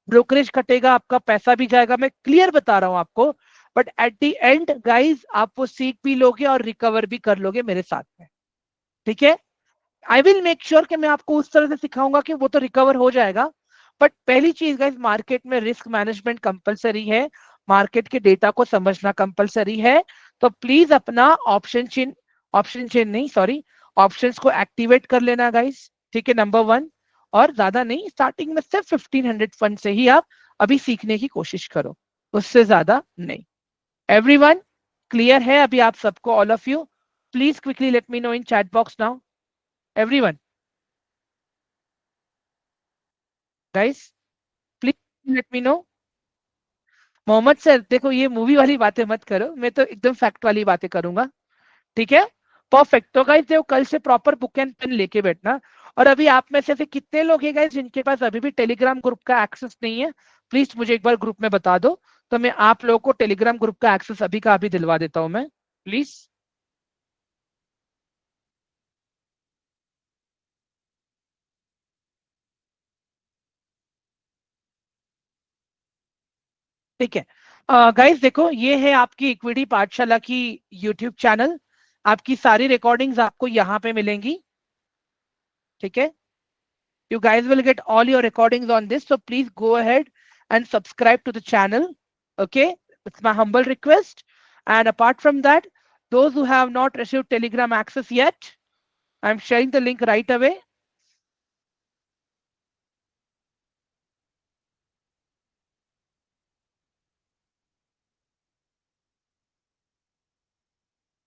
ब्रोकरेज कटेगा, आपका पैसा भी जाएगा, मैं क्लियर बता रहा हूं आपको। But at the and guys आप वो सीख भी लोगे और रिकवर भी कर लोगे मेरे साथ में। ठीक है। आई विल मेक श्योर कि मैं आपको उस तरह से सिखाऊंगा कि वो तो रिकवर हो जाएगा। बट पहली चीज गाइज, मार्केट में रिस्क मैनेजमेंट कंपलसरी है, मार्केट के डेटा को समझना कंपलसरी है। तो प्लीज अपना ऑप्शन चेन नहीं, सॉरी, ऑप्शंस को एक्टिवेट कर लेना गाइज। ठीक है, नंबर वन। और ज्यादा नहीं, स्टार्टिंग में सिर्फ 1500 फंड से ही आप अभी सीखने की कोशिश करो, उससे ज्यादा नहीं। एवरीवन क्लियर है अभी आप सबको? All of you please quickly let me know in chat box now, everyone. Guys please let me know. Mohammed sir देखो, ये मूवी वाली बातें मत करो, मैं तो एकदम फैक्ट वाली बातें करूंगा। ठीक है। परफेक्ट। तो गाइस देखो, कल से प्रॉपर बुक एंड पेन लेके बैठना। और अभी आप में से कितने लोग हैं गाइस जिनके पास अभी भी टेलीग्राम ग्रुप का एक्सेस नहीं है? प्लीज मुझे एक बार ग्रुप में बता दो, तो मैं आप लोगों को टेलीग्राम ग्रुप का एक्सेस अभी का अभी दिलवा देता हूं मैं, प्लीज। ठीक है। गाइस देखो, ये है आपकी इक्विटी पाठशाला की यूट्यूब चैनल, आपकी सारी रिकॉर्डिंग्स आपको यहाँ पे मिलेंगी। ठीक है। You guys will get all your recordings on this. So please go ahead and subscribe to the channel. Okay. It's my humble request. And apart from that, those who have not received Telegram access yet, I'm sharing the link right away.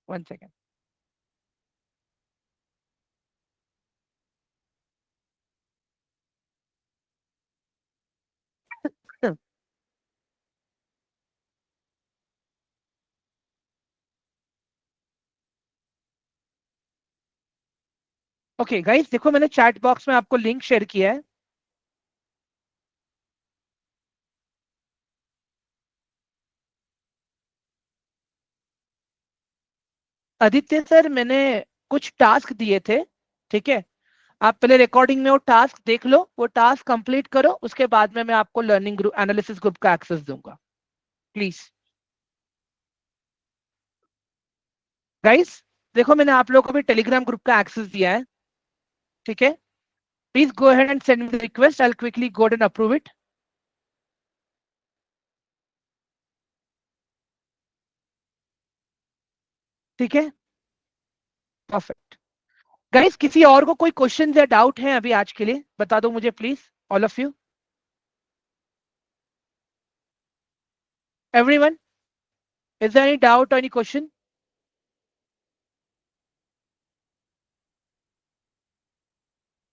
One second. Okay guys देखो, मैंने chat box में आपको link share किया है। Aditya sir, मैंने कुछ task दिए थे। ठीक है। आप पहले रिकॉर्डिंग में वो टास्क देख लो, वो टास्क कंप्लीट करो, उसके बाद में मैं आपको लर्निंग ग्रुप, एनालिसिस ग्रुप का एक्सेस दूंगा, प्लीज। गाइस देखो, मैंने आप लोगों को भी टेलीग्राम ग्रुप का एक्सेस दिया है। ठीक है। Please go ahead and send me the request, I will quickly go and approve it. ठीक है। परफेक्ट। गाइस किसी और को कोई क्वेश्चन या डाउट है अभी आज के लिए? बता दो मुझे please, all of you, everyone. Is there any doubt और any question?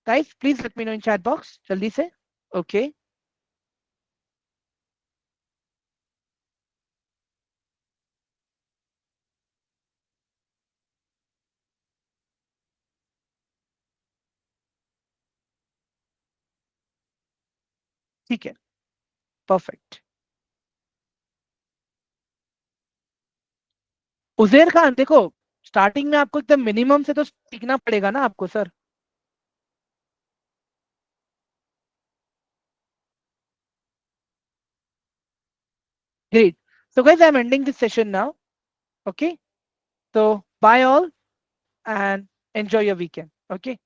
Guys please let me know in chat box जल्दी से। ओके। ठीक है। परफेक्ट। उजेर खान देखो, स्टार्टिंग में आपको एकदम मिनिमम से तो सीखना पड़ेगा ना आपको sir. Great. So guys, I'm ending this session now. Okay. So bye all and enjoy your weekend. Okay.